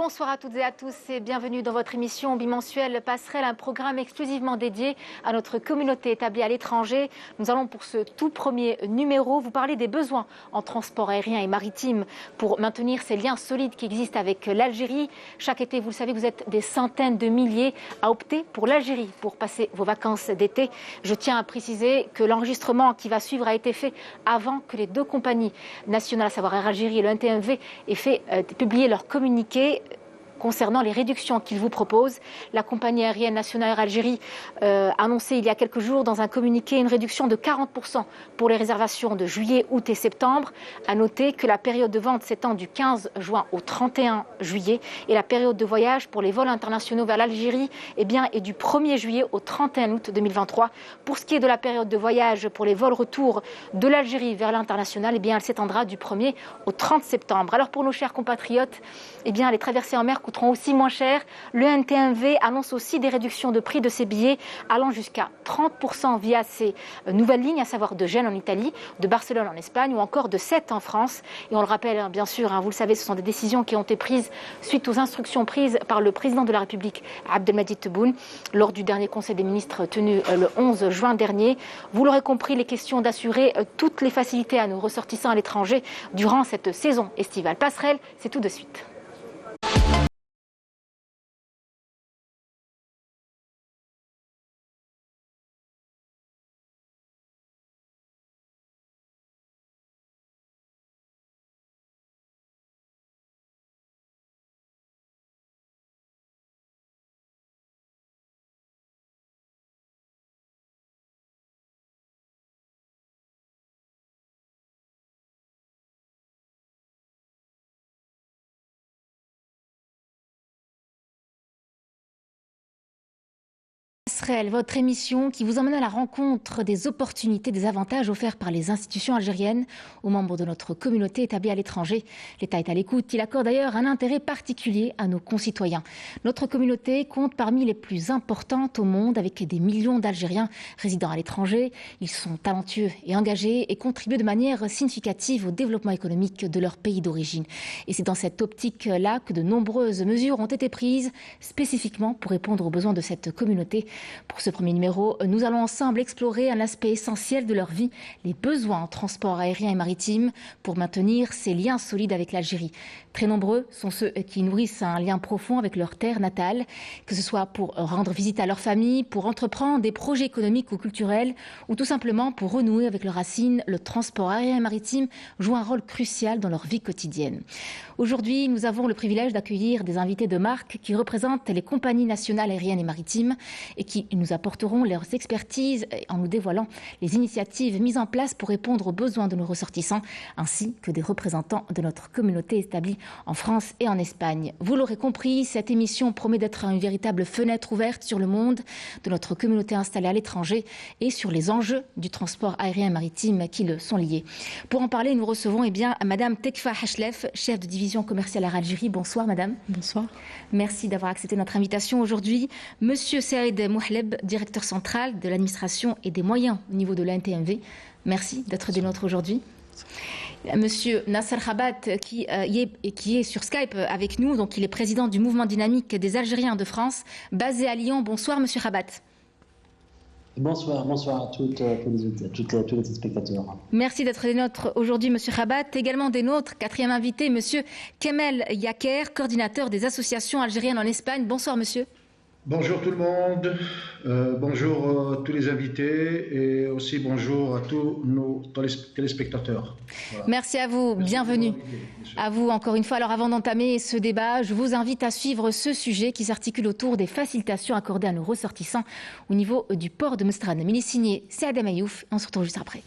Bonsoir à toutes et à tous et bienvenue dans votre émission bimensuelle Passerelle, un programme exclusivement dédié à notre communauté établie à l'étranger. Nous allons pour ce tout premier numéro vous parler des besoins en transport aérien et maritime pour maintenir ces liens solides qui existent avec l'Algérie. Chaque été, vous le savez, vous êtes des centaines de milliers à opter pour l'Algérie pour passer vos vacances d'été. Je tiens à préciser que l'enregistrement qui va suivre a été fait avant que les deux compagnies nationales, à savoir Air Algérie et le NTMV, aient publié leur communiqué concernant les réductions qu'ils vous proposent. La compagnie aérienne nationale Air Algérie a annoncé il y a quelques jours dans un communiqué une réduction de 40% pour les réservations de juillet, août et septembre. À noter que la période de vente s'étend du 15 juin au 31 juillet et la période de voyage pour les vols internationaux vers l'Algérie est du 1er juillet au 31 août 2023. Pour ce qui est de la période de voyage pour les vols retour de l'Algérie vers l'international, elle s'étendra du 1er au 30 septembre. Alors pour nos chers compatriotes, les traversées en mer coûteront aussi moins cher. Le NTMV annonce aussi des réductions de prix de ses billets allant jusqu'à 30% via ces nouvelles lignes, à savoir de Gênes en Italie, de Barcelone en Espagne ou encore de Sète en France. Et on le rappelle, bien sûr, vous le savez, ce sont des décisions qui ont été prises suite aux instructions prises par le président de la République, Abdelmadjid Tebboune, lors du dernier Conseil des ministres tenu le 11 juin dernier. Vous l'aurez compris, les questions d'assurer toutes les facilités à nos ressortissants à l'étranger durant cette saison estivale. Passerelle, c'est tout de suite. Votre émission qui vous emmène à la rencontre des opportunités, des avantages offerts par les institutions algériennes aux membres de notre communauté établie à l'étranger. L'État est à l'écoute, il accorde d'ailleurs un intérêt particulier à nos concitoyens. Notre communauté compte parmi les plus importantes au monde avec des millions d'Algériens résidant à l'étranger. Ils sont talentueux et engagés et contribuent de manière significative au développement économique de leur pays d'origine. Et c'est dans cette optique-là que de nombreuses mesures ont été prises spécifiquement pour répondre aux besoins de cette communauté. Pour ce premier numéro, nous allons ensemble explorer un aspect essentiel de leur vie, les besoins en transport aérien et maritime pour maintenir ces liens solides avec l'Algérie. Très nombreux sont ceux qui nourrissent un lien profond avec leur terre natale, que ce soit pour rendre visite à leur famille, pour entreprendre des projets économiques ou culturels, ou tout simplement pour renouer avec leurs racines. Le transport aérien et maritime joue un rôle crucial dans leur vie quotidienne. Aujourd'hui, nous avons le privilège d'accueillir des invités de marque qui représentent les compagnies nationales aériennes et maritimes et qui nous apporteront leurs expertises en nous dévoilant les initiatives mises en place pour répondre aux besoins de nos ressortissants, ainsi que des représentants de notre communauté établie en France et en Espagne. Vous l'aurez compris, cette émission promet d'être une véritable fenêtre ouverte sur le monde de notre communauté installée à l'étranger et sur les enjeux du transport aérien et maritime qui le sont liés. Pour en parler, nous recevons Madame Tekfa Hachlef, chef de division commerciale à Algérie. Bonsoir Madame. Bonsoir. Merci d'avoir accepté notre invitation aujourd'hui. Monsieur Saïd Mouhleb, directeur central de l'administration et des moyens au niveau de l'ANTMV. Merci d'être des nôtres aujourd'hui. Monsieur Nasser Khabat qui est sur Skype avec nous, donc il est président du mouvement dynamique des Algériens de France, basé à Lyon. Bonsoir Monsieur Khabat. Bonsoir à tous les spectateurs. Merci d'être des nôtres aujourd'hui, Monsieur Khabat. Également des nôtres, quatrième invité, Monsieur Kemel Yaker, coordinateur des associations algériennes en Espagne. Bonsoir Monsieur. Bonjour tout le monde, bonjour tous les invités et aussi bonjour à tous nos téléspectateurs. Voilà. Merci à vous, bienvenue à vous encore une fois. Alors avant d'entamer ce débat, je vous invite à suivre ce sujet qui s'articule autour des facilitations accordées à nos ressortissants au niveau du port de Mostaganem. Il est signé Saad Mayouf, on se retrouve juste après.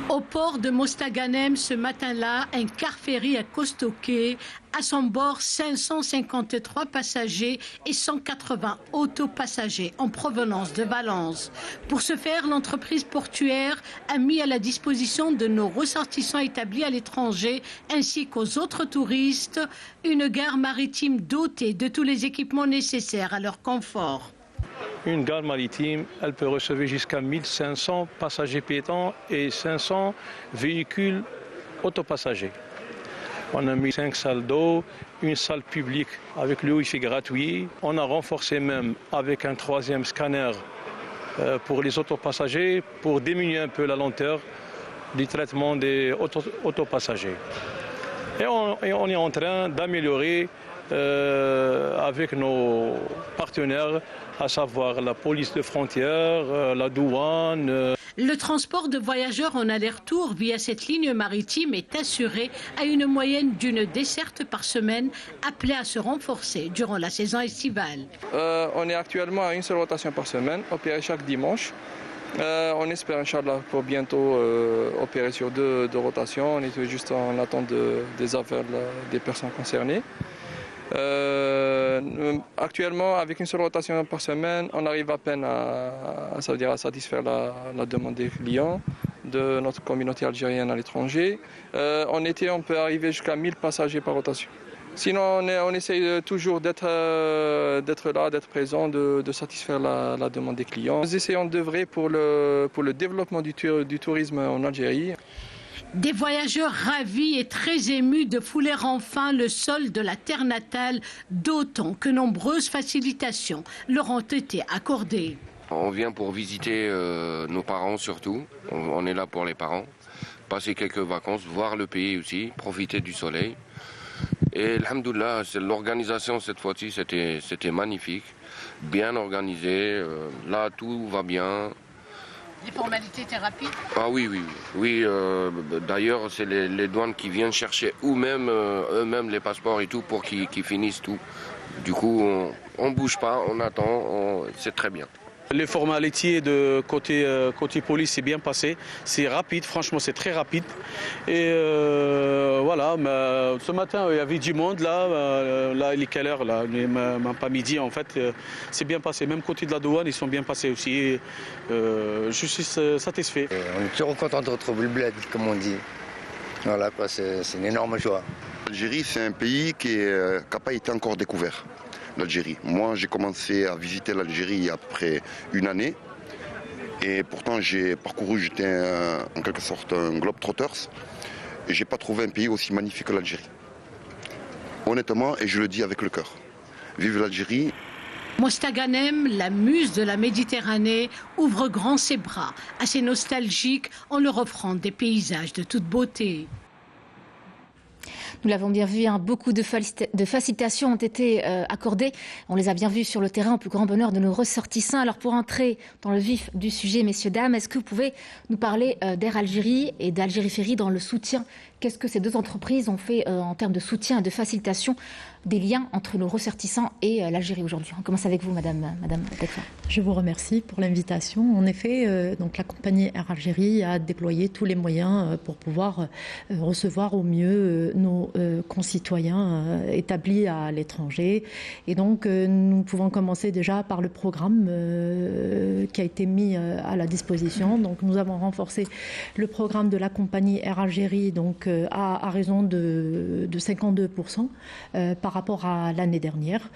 Au port de Mostaganem, ce matin-là, un car ferry a costoqué. À son bord, 553 passagers et 180 autopassagers en provenance de Valence. Pour ce faire, l'entreprise portuaire a mis à la disposition de nos ressortissants établis à l'étranger ainsi qu'aux autres touristes une gare maritime dotée de tous les équipements nécessaires à leur confort. Une gare maritime, elle peut recevoir jusqu'à 1500 passagers piétons et 500 véhicules autopassagers. On a mis 5 salles d'eau, une salle publique avec le Wi-Fi gratuit. On a renforcé même avec un 3e scanner pour les autopassagers pour diminuer un peu la lenteur du traitement des autopassagers. Et on est en train d'améliorer avec nos partenaires, à savoir la police de frontières, la douane. Le transport de voyageurs en aller-retour via cette ligne maritime est assuré à une moyenne d'une desserte par semaine, appelée à se renforcer durant la saison estivale. On est actuellement à une seule rotation par semaine, opérée chaque dimanche. On espère, Inch'Allah, pour bientôt opérer sur deux rotations. On est juste en attente des affaires des personnes concernées. Actuellement, avec une seule rotation par semaine, on arrive à peine à satisfaire la demande des clients de notre communauté algérienne à l'étranger. En été, on peut arriver jusqu'à 1000 passagers par rotation. Sinon, on essaye toujours d'être là, d'être présent, de satisfaire la demande des clients. Nous essayons d'œuvrer pour le développement du tourisme en Algérie. Des voyageurs ravis et très émus de fouler enfin le sol de la terre natale, d'autant que nombreuses facilitations leur ont été accordées. On vient pour visiter nos parents surtout, on est là pour les parents, passer quelques vacances, voir le pays aussi, profiter du soleil. Et alhamdoulilah, l'organisation cette fois-ci, c'était magnifique, bien organisé, là tout va bien. Les formalités étaient rapides? Ah oui. D'ailleurs, c'est les douanes qui viennent chercher eux-mêmes les passeports et tout pour qu'ils finissent tout. Du coup, on bouge pas, on attend, c'est très bien. Les formalités de côté police, c'est bien passé. C'est rapide, franchement, c'est très rapide. Et voilà, mais ce matin, il y avait du monde là, il est quelle heure là? Même pas midi en fait. C'est bien passé. Même côté de la douane, ils sont bien passés aussi. Je suis satisfait. On est toujours content de retrouver le bled, comme on dit. Voilà, c'est une énorme joie. L'Algérie, c'est un pays qui n'a pas été encore découvert. L'Algérie. Moi, j'ai commencé à visiter l'Algérie il y a à peu près une année. Et pourtant, j'étais en quelque sorte un globe-trotters. Et je n'ai pas trouvé un pays aussi magnifique que l'Algérie. Honnêtement, et je le dis avec le cœur. Vive l'Algérie. Mostaganem, la muse de la Méditerranée, ouvre grand ses bras, assez nostalgique, en leur offrant des paysages de toute beauté. Nous l'avons bien vu, beaucoup de facilitations ont été accordées. On les a bien vues sur le terrain, au plus grand bonheur de nos ressortissants. Alors pour entrer dans le vif du sujet, messieurs, dames, est-ce que vous pouvez nous parler d'Air Algérie et d'Algérie Ferry dans le soutien? Qu'est-ce que ces deux entreprises ont fait en termes de soutien et de facilitation des liens entre nos ressortissants et l'Algérie aujourd'hui? On commence avec vous, Madame Tekfa. Je vous remercie pour l'invitation. En effet, donc la compagnie Air Algérie a déployé tous les moyens pour pouvoir recevoir au mieux nos concitoyens établis à l'étranger. Et donc, nous pouvons commencer déjà par le programme qui a été mis à la disposition. Donc, nous avons renforcé le programme de la compagnie Air Algérie donc, à raison de 52% par rapport à l'année dernière.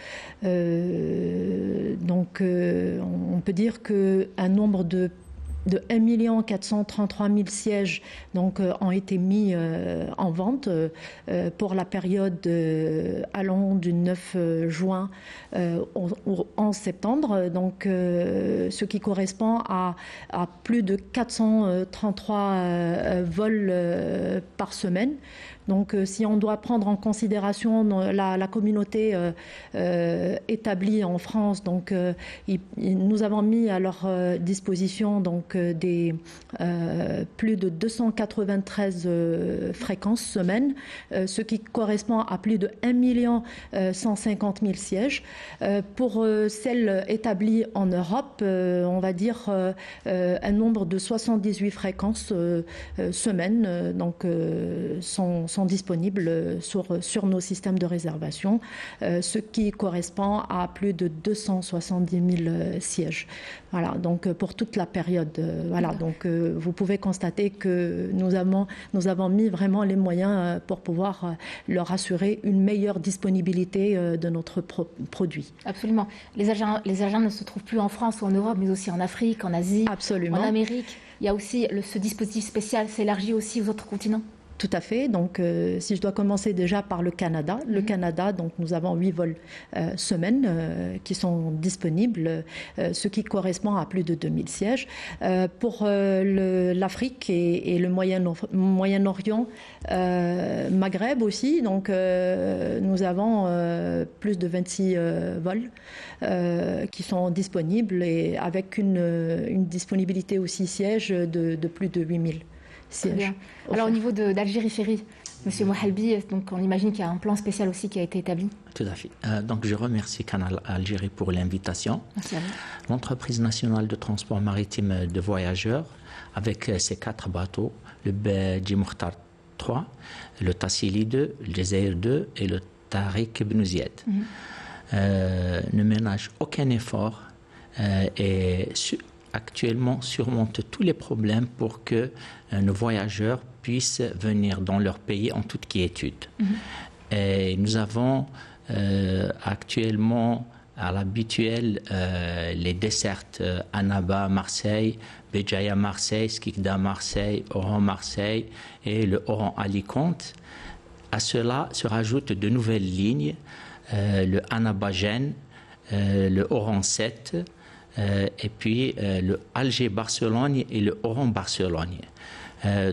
Donc, on peut dire qu'un nombre de 1 433 000 sièges donc, ont été mis en vente pour la période allant du 9 juin au 11 septembre, donc, ce qui correspond à plus de 433 vols par semaine. Donc, si on doit prendre en considération la communauté établie en France, donc, nous avons mis à leur disposition donc, plus de 293 fréquences semaine, ce qui correspond à plus de 1 150 000 sièges. Pour celles établies en Europe, on va dire un nombre de 78 fréquences semaine donc, sont disponibles sur nos systèmes de réservation, ce qui correspond à plus de 270 000 sièges. Voilà, donc pour toute la période. Voilà, donc vous pouvez constater que nous avons mis vraiment les moyens pour pouvoir leur assurer une meilleure disponibilité de notre produit. Absolument. Les agents ne se trouvent plus en France ou en Europe, mais aussi en Afrique, en Asie, absolument, en Amérique. Il y a aussi ce dispositif spécial s'élargit aussi aux autres continents. Tout à fait. Donc, si je dois commencer déjà par le Canada. Le Canada, donc, nous avons 8 vols semaine qui sont disponibles, ce qui correspond à plus de 2000 sièges. Pour l'Afrique et le Moyen-Orient, Maghreb aussi, donc nous avons plus de 26 vols qui sont disponibles et avec une disponibilité aussi siège de plus de 8000. Bien. Alors au niveau d'Algérie Ferry, Monsieur Mohalbi, donc on imagine qu'il y a un plan spécial aussi qui a été établi. Tout à fait. Donc je remercie Canal Algérie pour l'invitation. Merci à vous. L'entreprise nationale de transport maritime de voyageurs, avec ses 4 bateaux, le Bedji Mokhtar 3, le Tassili 2, le Jazair 2 et le Tariq Ibn Ziyad, ne ménage aucun effort et actuellement surmonte tous les problèmes pour que nos voyageurs puissent venir dans leur pays en toute quiétude. Et nous avons actuellement à l'habituel les dessertes Annaba Marseille, Béjaïa Marseille, Skikda Marseille, Oran Marseille et le Oran Alicante. À cela se rajoutent de nouvelles lignes, le Annaba Gênes, le Oran 7, et puis le Alger-Barcelone et le Oran-Barcelone.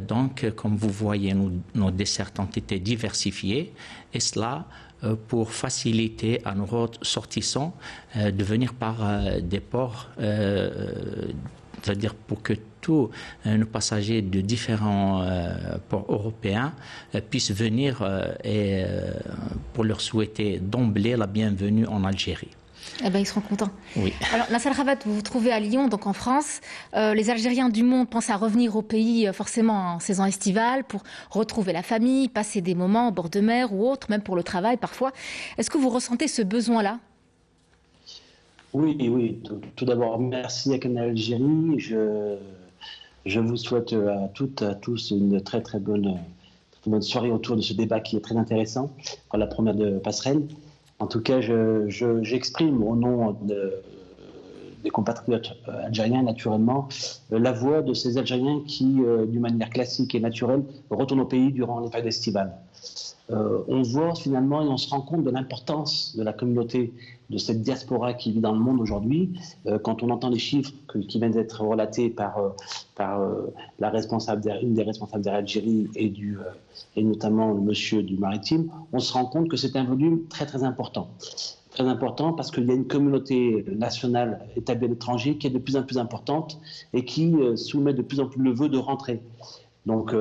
Donc, comme vous voyez, nos dessertes ont été diversifiées, et cela pour faciliter à nos ressortissants de venir par des ports, c'est-à-dire pour que tous nos passagers de différents ports européens puissent venir et pour leur souhaiter d'emblée la bienvenue en Algérie. Eh ben, ils seront contents. Oui. Alors, Nassal Rabat, vous vous trouvez à Lyon, donc en France. Les Algériens du monde pensent à revenir au pays forcément en saison estivale pour retrouver la famille, passer des moments au bord de mer ou autre, même pour le travail parfois. Est-ce que vous ressentez ce besoin-là ? Oui. Tout d'abord, merci à Canal Algérie. Je vous souhaite à toutes et à tous une très bonne soirée autour de ce débat qui est très intéressant pour la première de Passerelle. En tout cas, j'exprime au nom des compatriotes algériens, naturellement, la voix de ces Algériens qui, d'une manière classique et naturelle, retournent au pays durant les périodes estivales. On voit finalement et on se rend compte de l'importance de la communauté, de cette diaspora qui vit dans le monde aujourd'hui. Quand on entend les chiffres qui viennent d'être relatés par la responsable, une des responsables d'Air Algérie et notamment le monsieur du maritime, on se rend compte que c'est un volume très important. Très important parce qu'il y a une communauté nationale établie à l'étranger qui est de plus en plus importante et qui soumet de plus en plus le vœu de rentrer. Donc,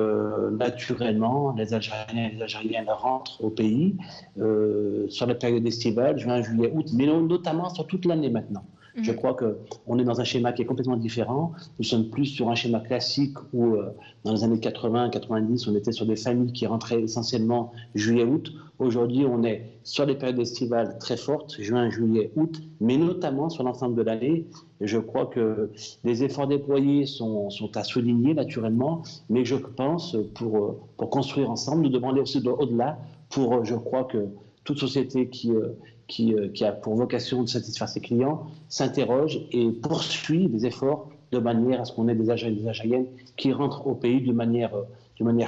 naturellement, les Algériens et les Algériennes rentrent au pays sur la période estivale, juin, juillet, août, mais notamment sur toute l'année maintenant. Je crois qu'on est dans un schéma qui est complètement différent. Nous sommes plus sur un schéma classique où, dans les années 80-90, on était sur des familles qui rentraient essentiellement juillet-août. Aujourd'hui, on est sur des périodes estivales très fortes, juin, juillet, août, mais notamment sur l'ensemble de l'année. Et je crois que les efforts déployés sont à souligner naturellement, mais je pense pour construire ensemble, nous demandons aussi au-delà pour, je crois que toute société qui a pour vocation de satisfaire ses clients s'interroge et poursuit des efforts de manière à ce qu'on ait des Algériens et des Algériennes qui rentrent au pays de manière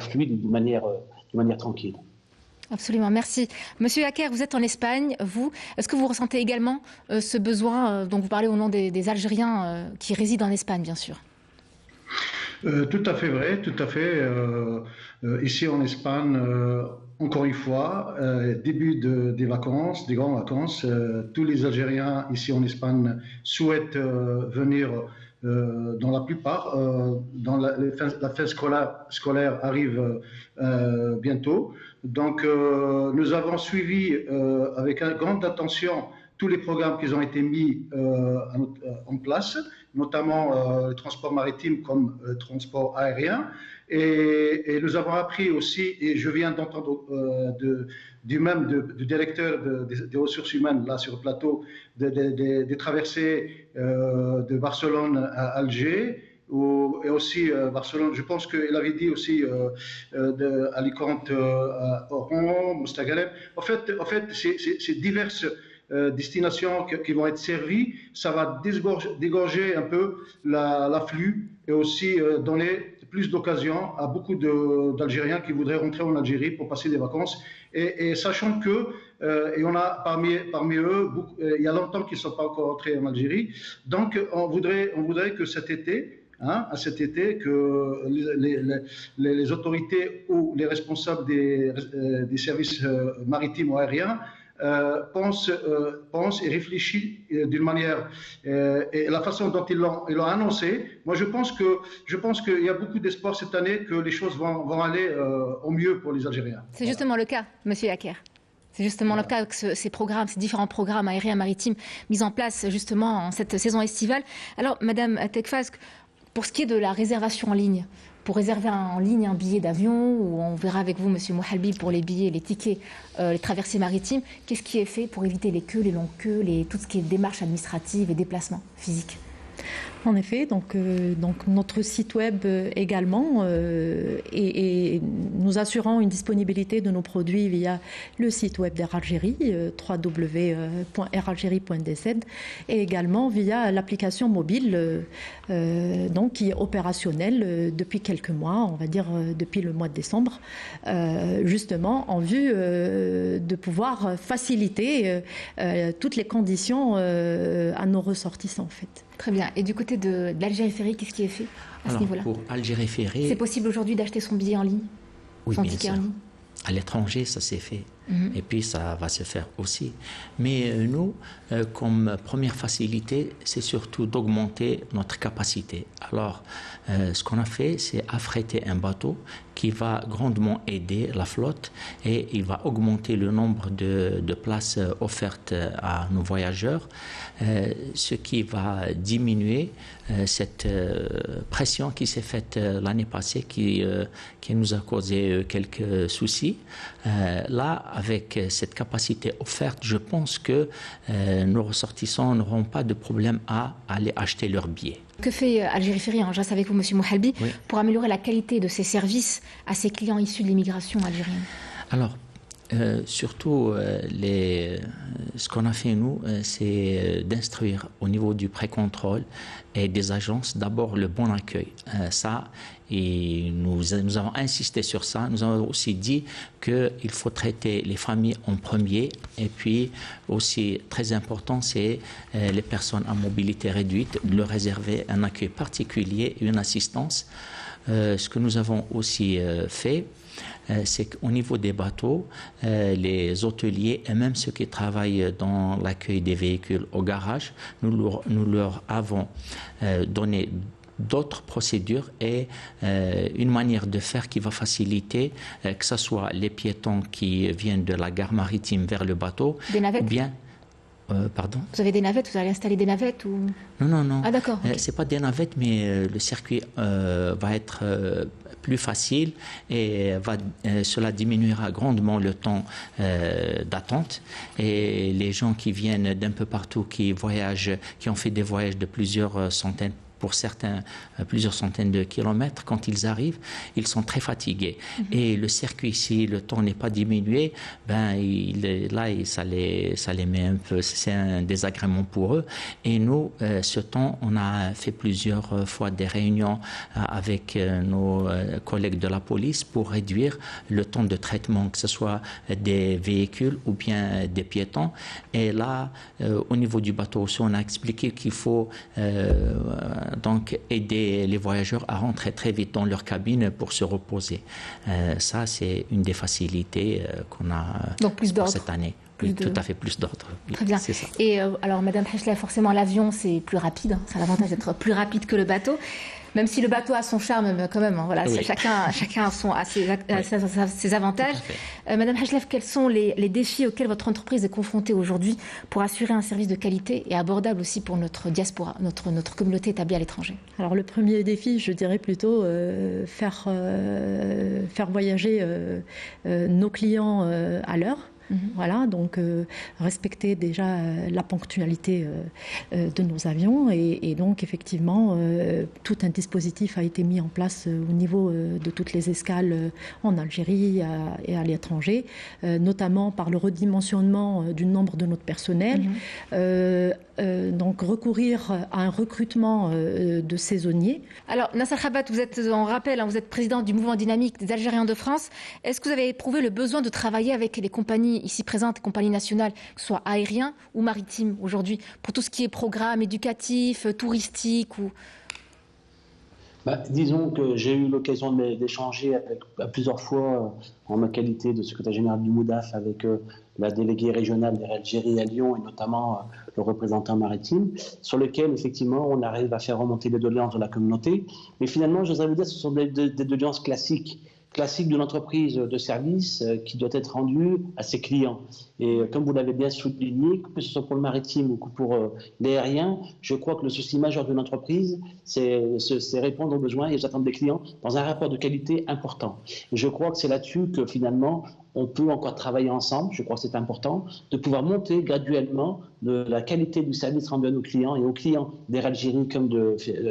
fluide et de manière tranquille. Absolument, merci. Monsieur Hacker, vous êtes en Espagne, est-ce que vous ressentez également ce besoin dont vous parlez au nom des Algériens qui résident en Espagne, bien sûr ? Tout à fait vrai, tout à fait. Ici en Espagne, encore une fois, début des vacances, des grandes vacances, tous les Algériens ici en Espagne souhaitent venir dans la plupart. La fin scolaire arrive bientôt. Donc, nous avons suivi avec grande attention tous les programmes qui ont été mis en place, notamment le transport maritime comme le transport aérien. Et nous avons appris aussi, et je viens d'entendre du directeur des ressources humaines là sur le plateau, des traversées de Barcelone à Alger, et aussi Barcelone, je pense qu'il avait dit aussi Alicante, Oran, Mostaganem. En fait, c'est diverses destinations qui vont être servies. Ça va dégorger un peu l'afflux et aussi donner plus d'occasions à beaucoup d'Algériens qui voudraient rentrer en Algérie pour passer des vacances. Et sachant que, et on a parmi eux, il y a longtemps qu'ils ne sont pas encore rentrés en Algérie, donc on voudrait que cet été, que les autorités ou les responsables des services maritimes ou aériens pensent et réfléchissent d'une manière et la façon dont ils l'ont annoncé. Moi, je pense qu'il y a beaucoup d'espoir cette année que les choses vont aller au mieux pour les Algériens. C'est justement le cas, Monsieur Yaker. C'est justement le cas que ces différents programmes aériens maritimes mis en place justement en cette saison estivale. Alors, Madame Tekfaz, pour ce qui est de la réservation en ligne, pour réserver en ligne un billet d'avion, ou on verra avec vous, Monsieur Mouhalbi, pour les billets, les tickets, les traversées maritimes, qu'est-ce qui est fait pour éviter les queues, les longues queues, tout ce qui est démarches administratives et déplacements physiques? En effet, donc notre site web également, et nous assurons une disponibilité de nos produits via le site web d'Air Algérie, www.airalgerie.dz, et également via l'application mobile, donc qui est opérationnelle depuis quelques mois, on va dire depuis le mois de décembre, justement en vue de pouvoir faciliter toutes les conditions à nos ressortissants en fait. Très bien. Et du côté de l'Algérie Ferry, qu'est-ce qui est fait à ce niveau-là? Pour Algérie Ferry, c'est possible aujourd'hui d'acheter son billet en ligne? Oui, son bien ticket sûr. en ligne? À l'étranger, ça s'est fait. Et puis, ça va se faire aussi. Mais nous, comme première facilité, c'est surtout d'augmenter notre capacité. Alors, ce qu'on a fait, c'est affréter un bateau qui va grandement aider la flotte et il va augmenter le nombre de places offertes à nos voyageurs, ce qui va diminuer cette pression qui s'est faite l'année passée, qui nous a causé quelques soucis. Là, avec cette capacité offerte, je pense que nos ressortissants n'auront pas de problème à aller acheter leurs billets. Que fait Algérie Ferry, je reste avec vous, Monsieur Mouhalbi, pour améliorer la qualité de ses services à ses clients issus de l'immigration algérienne? Alors, surtout, ce qu'on a fait, nous, c'est d'instruire au niveau du pré-contrôle et des agences, d'abord le bon accueil. Et nous avons insisté sur ça. Nous avons aussi dit qu'il faut traiter les familles en premier. Et puis, aussi, très important, c'est les personnes à mobilité réduite, de leur réserver un accueil particulier et une assistance. Ce que nous avons aussi fait, c'est qu'au niveau des bateaux, les hôteliers et même ceux qui travaillent dans l'accueil des véhicules au garage, nous leur avons donné d'autres procédures et une manière de faire qui va faciliter que ce soit les piétons qui viennent de la gare maritime vers le bateau. Des navettes? Ou bien, pardon? Vous avez des navettes? Vous allez installer des navettes ou... Non. Ah d'accord. Okay. C'est pas des navettes, mais le circuit va être plus facile et cela diminuera grandement le temps d'attente. Et les gens qui viennent d'un peu partout, qui ont fait des voyages de plusieurs centaines, pour certains, plusieurs centaines de kilomètres, quand ils arrivent, ils sont très fatigués. Et le circuit, si le temps n'est pas diminué, ça les met un peu, c'est un désagrément pour eux. Et nous, ce temps, on a fait plusieurs fois des réunions avec nos collègues de la police pour réduire le temps de traitement, que ce soit des véhicules ou bien des piétons. Et là, au niveau du bateau aussi, on a expliqué qu'il faut donc aider les voyageurs à rentrer très vite dans leur cabine pour se reposer. Ça, c'est une des facilités qu'on a pour cette année. Tout à fait, plus d'ordre. Très bien. C'est ça. Et alors, Madame Hachlef, forcément, l'avion, c'est plus rapide. Ça a l'avantage d'être plus rapide que le bateau. Même si le bateau a son charme, quand même, voilà, oui. Chacun a ses avantages. Madame Hachlef, quels sont les défis auxquels votre entreprise est confrontée aujourd'hui pour assurer un service de qualité et abordable aussi pour notre diaspora, notre communauté établie à l'étranger? Alors le premier défi, je dirais plutôt faire voyager nos clients à l'heure. Voilà, donc respecter déjà la ponctualité de nos avions et donc effectivement tout un dispositif a été mis en place au niveau de toutes les escales en Algérie et à l'étranger, notamment par le redimensionnement du nombre de notre personnel, donc recourir à un recrutement de saisonniers. Alors, Nasser Khabat, vous êtes en rappel, vous êtes président du mouvement dynamique des Algériens de France. Est-ce que vous avez éprouvé le besoin de travailler avec les compagnies ici présentes, les compagnies nationales, que ce soit aériens ou maritimes aujourd'hui, pour tout ce qui est programme éducatif, touristique ou... Disons que j'ai eu l'occasion d'échanger plusieurs fois en ma qualité de secrétaire général du MOUDAF avec la déléguée régionale d'Algérie à Lyon et notamment le représentant maritime, sur lequel effectivement on arrive à faire remonter les doléances de la communauté. Mais finalement, je voudrais vous dire que ce sont des doléances classiques d'une entreprise de service qui doit être rendue à ses clients. Et comme vous l'avez bien souligné, que ce soit pour le maritime ou pour l'aérien, je crois que le souci majeur d'une entreprise, c'est répondre aux besoins et aux attentes des clients dans un rapport de qualité important. Et je crois que c'est là-dessus que finalement, on peut encore travailler ensemble. Je crois que c'est important de pouvoir monter graduellement de la qualité du service rendu à nos clients et aux clients d'Air Algérie comme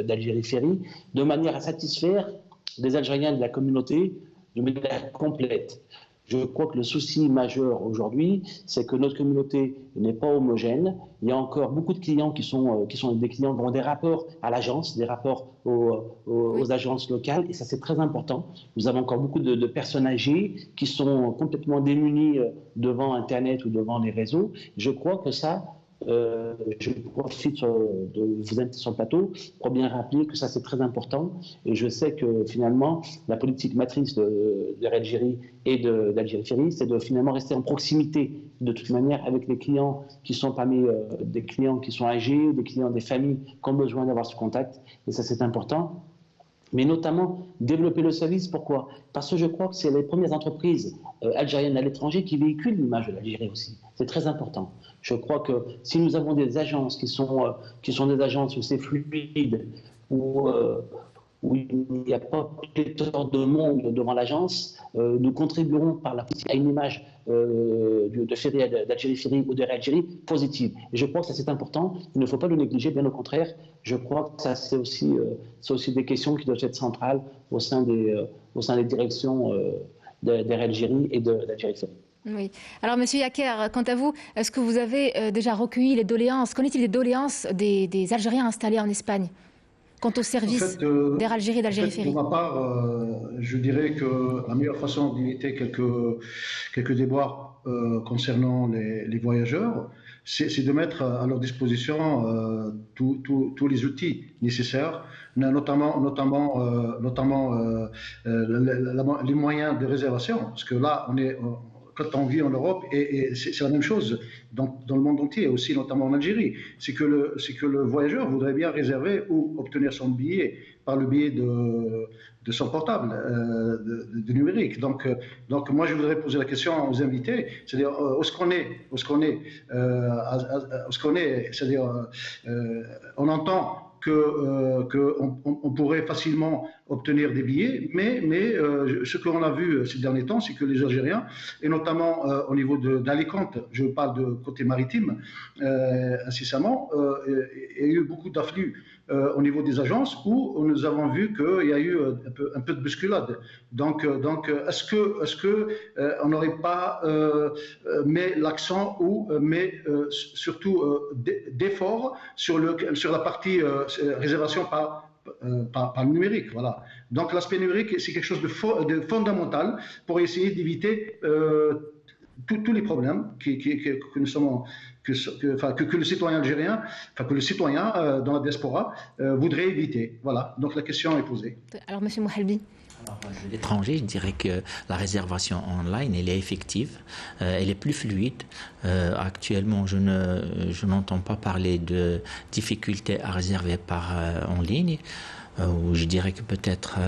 d'Algérie Ferry, de manière à satisfaire des Algériens de la communauté de manière complète. Je crois que le souci majeur aujourd'hui, c'est que notre communauté n'est pas homogène. Il y a encore beaucoup de clients qui sont des clients qui ont des rapports à l'agence, des rapports aux agences locales, et ça c'est très important. Nous avons encore beaucoup de personnes âgées qui sont complètement démunies devant Internet ou devant les réseaux. Je crois que ça, je profite de vous inviter sur le plateau pour bien rappeler que ça c'est très important, et je sais que finalement la politique matrice d'Air Algérie et d'Algérie Ferry, c'est de finalement rester en proximité de toute manière avec les clients qui sont parmi des clients qui sont âgés, des clients des familles qui ont besoin d'avoir ce contact, et ça c'est important. Mais notamment développer le service. Pourquoi? Parce que je crois que c'est les premières entreprises algériennes à l'étranger qui véhiculent l'image de l'Algérie aussi. C'est très important. Je crois que si nous avons des agences qui sont des agences où c'est fluide, où il n'y a pas pléthore de monde devant l'agence, nous contribuerons par la politique à une image d'Algérie Ferry ou de Algérie positive. Et je crois que ça c'est important, il ne faut pas le négliger, bien au contraire. Je crois que ça c'est aussi des questions qui doivent être centrales au sein des directions d'Air Algérie et d'Algérie Ferry. Oui. Alors, Monsieur Yaker, quant à vous, est-ce que vous avez déjà recueilli les doléances? Qu'en est-il des doléances des Algériens installés en Espagne quant au service d'Air Algérie et d'Algérie Ferry? Pour ma part, je dirais que la meilleure façon d'éviter quelques déboires concernant les voyageurs, c'est de mettre à leur disposition tous les outils nécessaires, notamment les moyens de réservation, parce que là, quand on vit en Europe, et c'est la même chose dans le monde entier, aussi notamment en Algérie, c'est que le voyageur voudrait bien réserver ou obtenir son billet par le biais de son portable, de numérique. Donc moi je voudrais poser la question aux invités, c'est-à-dire où est-ce qu'on est, c'est-à-dire on entend qu'on pourrait facilement obtenir des billets, mais ce qu'on a vu ces derniers temps, c'est que les Algériens, et notamment au niveau d'Alicante, je parle de côté maritime, incessamment, il y a eu beaucoup d'afflux au niveau des agences où nous avons vu qu'il y a eu un peu de bousculade. Donc est-ce que on n'aurait pas mis l'accent ou surtout d'efforts sur la partie réservation par le numérique, voilà. Donc l'aspect numérique, c'est quelque chose de fondamental pour essayer d'éviter tous les problèmes que nous sommes, que le citoyen algérien, que le citoyen dans la diaspora voudrait éviter. Voilà. Donc la question est posée. Alors, Monsieur Mouhalbi. À l'étranger, je dirais que la réservation online, elle est effective, elle est plus fluide. Actuellement, je n'entends pas parler de difficultés à réserver en ligne. Où je dirais que peut-être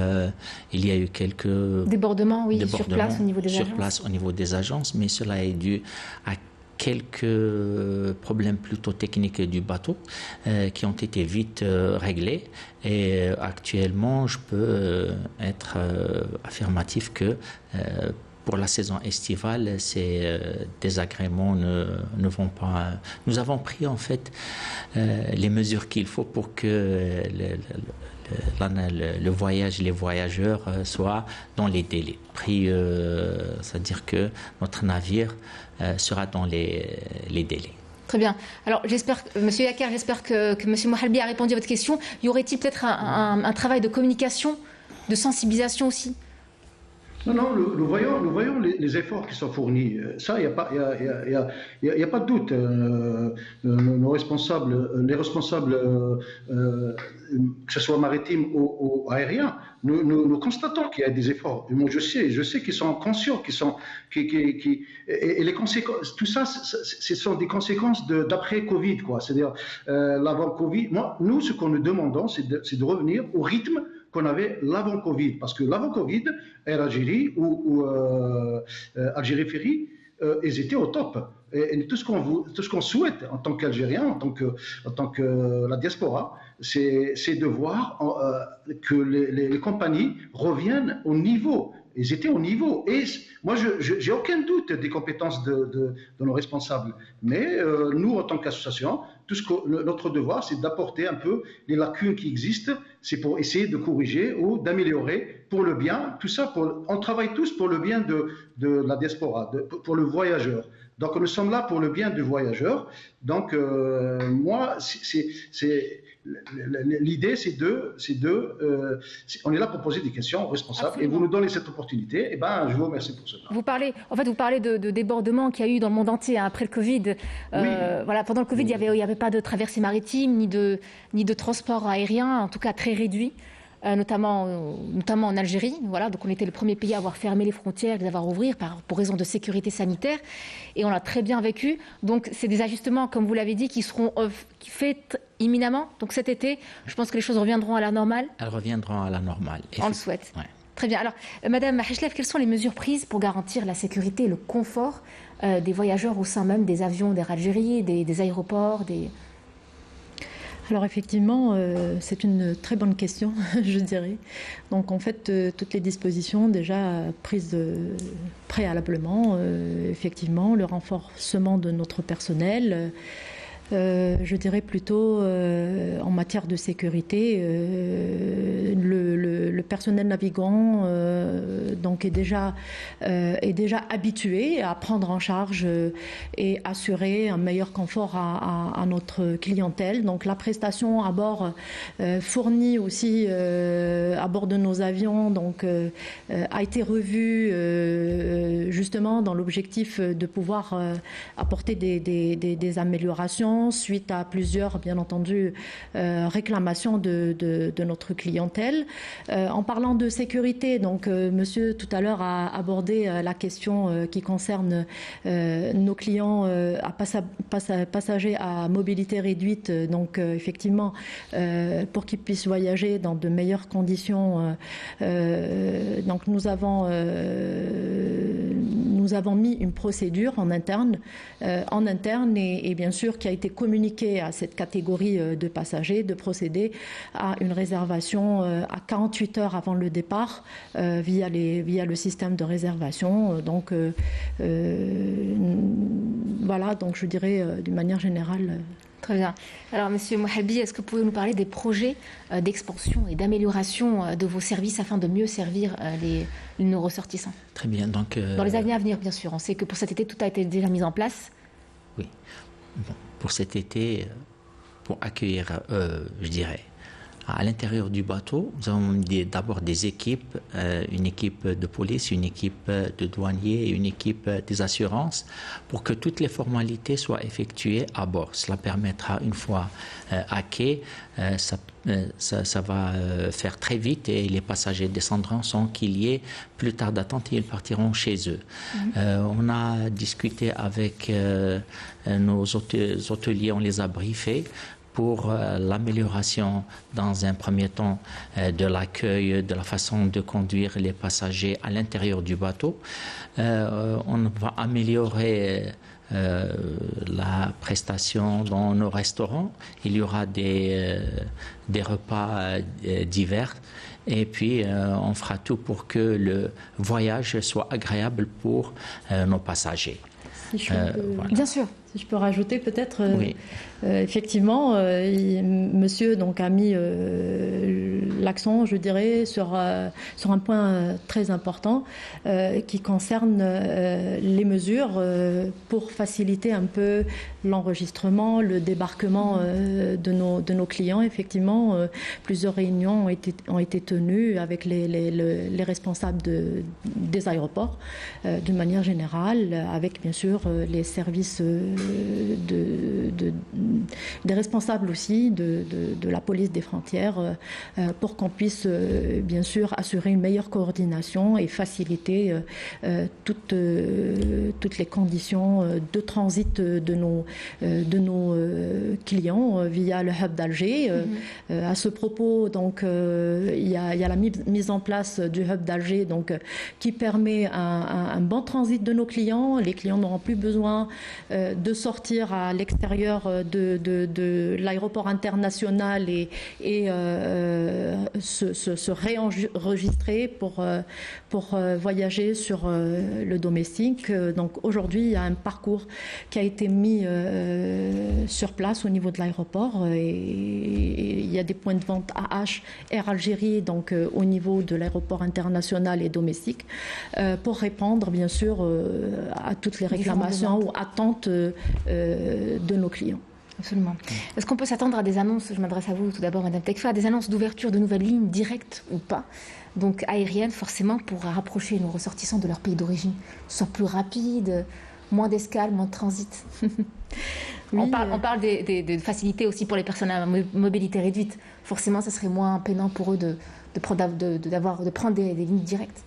il y a eu quelques débordements, sur place au niveau des agences, mais cela est dû à quelques problèmes plutôt techniques du bateau qui ont été vite réglés, et actuellement je peux être affirmatif que pour la saison estivale, ces désagréments ne vont pas. Nous avons pris en fait les mesures qu'il faut pour que le voyage, les voyageurs soient dans les délais. C'est-à-dire que notre navire sera dans les délais. Très bien. Alors, Monsieur Yakar, j'espère que Monsieur Mohalbi a répondu à votre question. Y aurait-il peut-être un travail de communication, de sensibilisation aussi? Non, nous voyons les efforts qui sont fournis. Ça, il n'y a pas de doute. Nos responsables, les responsables, que ce soit maritime ou aérien, nous constatons qu'il y a des efforts. Et moi, je sais qu'ils sont conscients, et les conséquences, tout ça, ce sont des conséquences d'après Covid, quoi. C'est-à-dire l'avant Covid. Nous, ce que nous demandons, c'est de revenir au rythme qu'on avait l'avant-Covid. Parce que l'avant-Covid, Air Algérie ou Algérie Ferry, ils étaient au top. Et tout ce qu'on souhaite en tant qu'Algérien, en tant que la diaspora, c'est de voir que les compagnies reviennent au niveau. Ils étaient au niveau. Et moi, je n'ai aucun doute des compétences de nos responsables. Mais nous, en tant qu'association, notre devoir, c'est d'apporter un peu les lacunes qui existent. C'est pour essayer de corriger ou d'améliorer pour le bien. Tout ça, on travaille tous pour le bien de la diaspora, pour le voyageur. Donc, nous sommes là pour le bien du voyageur. Donc, moi, l'idée, on est là pour poser des questions aux responsables. Absolument. Et vous nous donnez cette opportunité. Et je vous remercie pour cela. Vous parlez de débordements qu'il y a eu dans le monde entier après le Covid. Oui. Voilà, pendant le Covid, il y avait pas de traversée maritime ni de transport aérien, en tout cas très réduit. Notamment en Algérie. Voilà, donc on était le premier pays à avoir fermé les frontières, les avoir ouvrir pour raison de sécurité sanitaire, et on l'a très bien vécu. Donc c'est des ajustements, comme vous l'avez dit, qui seront faits imminemment. Donc cet été, je pense que les choses reviendront à la normale. Elles reviendront à la normale. On le souhaite. Ouais. Très bien. Alors, Madame Mahichlef, quelles sont les mesures prises pour garantir la sécurité et le confort des voyageurs au sein même des avions d'Air Algérie, des aéroports, Alors effectivement, c'est une très bonne question, je dirais. Donc en fait, toutes les dispositions déjà prises préalablement, effectivement, le renforcement de notre personnel, je dirais plutôt en matière de sécurité, le personnel navigant donc est déjà habitué à prendre en charge et assurer un meilleur confort à notre clientèle. Donc la prestation à bord fournie aussi à bord de nos avions donc a été revue justement dans l'objectif de pouvoir apporter des améliorations suite à plusieurs, bien entendu, réclamations de notre clientèle. En parlant de sécurité, donc monsieur tout à l'heure a abordé la question qui concerne nos clients passagers à mobilité réduite, donc effectivement pour qu'ils puissent voyager dans de meilleures conditions. Donc nous avons mis une procédure en interne et bien sûr qui a été communiquée à cette catégorie de passagers de procéder à une réservation à 48 heures avant le départ via le système de réservation. Donc voilà, donc je dirais d'une manière générale. Très bien. Alors, Monsieur Mohalbi, est-ce que vous pouvez nous parler des projets d'expansion et d'amélioration de vos services afin de mieux servir nos ressortissants? Très bien. Donc, dans les années à venir, bien sûr. On sait que pour cet été, tout a été déjà mis en place. Oui. Bon, pour cet été, pour accueillir, je dirais, à l'intérieur du bateau, nous avons d'abord des équipes, une équipe de police, une équipe de douaniers et une équipe des assurances pour que toutes les formalités soient effectuées à bord. Cela permettra, une fois à quai, ça va faire très vite et les passagers descendront sans qu'il y ait plus tard d'attente et ils partiront chez eux. On a discuté avec nos hôteliers, on les a briefés pour l'amélioration dans un premier temps de l'accueil, de la façon de conduire les passagers à l'intérieur du bateau. On va améliorer la prestation dans nos restaurants. Il y aura des repas divers. Et puis, on fera tout pour que le voyage soit agréable pour nos passagers. Voilà. Bien sûr. Si je peux rajouter peut-être, oui. Effectivement, monsieur donc, a mis l'accent, je dirais, sur un point très important qui concerne les mesures pour faciliter un peu l'enregistrement, le débarquement de nos clients. Effectivement, plusieurs réunions ont été tenues avec les responsables des aéroports, d'une manière générale, avec bien sûr les services des responsables aussi de la police des frontières pour qu'on puisse bien sûr assurer une meilleure coordination et faciliter toutes les conditions de transit de nos clients via le hub d'Alger. À ce propos, donc, il y a la mise en place du hub d'Alger donc, qui permet un bon transit de nos clients. Les clients n'auront plus besoin de sortir à l'extérieur de l'aéroport international et se réenregistrer pour voyager sur le domestique. Donc aujourd'hui, il y a un parcours qui a été mis sur place au niveau de l'aéroport et il y a des points de vente AH Air Algérie donc au niveau de l'aéroport international et domestique pour répondre bien sûr à toutes les réclamations ou attentes de nos clients. Absolument. Est-ce qu'on peut s'attendre à des annonces, je m'adresse à vous tout d'abord, Madame Tekfa, à des annonces d'ouverture de nouvelles lignes directes ou pas, donc aériennes forcément, pour rapprocher nos ressortissants de leur pays d'origine, soit plus rapide, moins d'escale, moins de transit? Oui, on parle des facilités aussi pour les personnes à mobilité réduite. Forcément, ça serait moins pénant pour eux de prendre des lignes directes.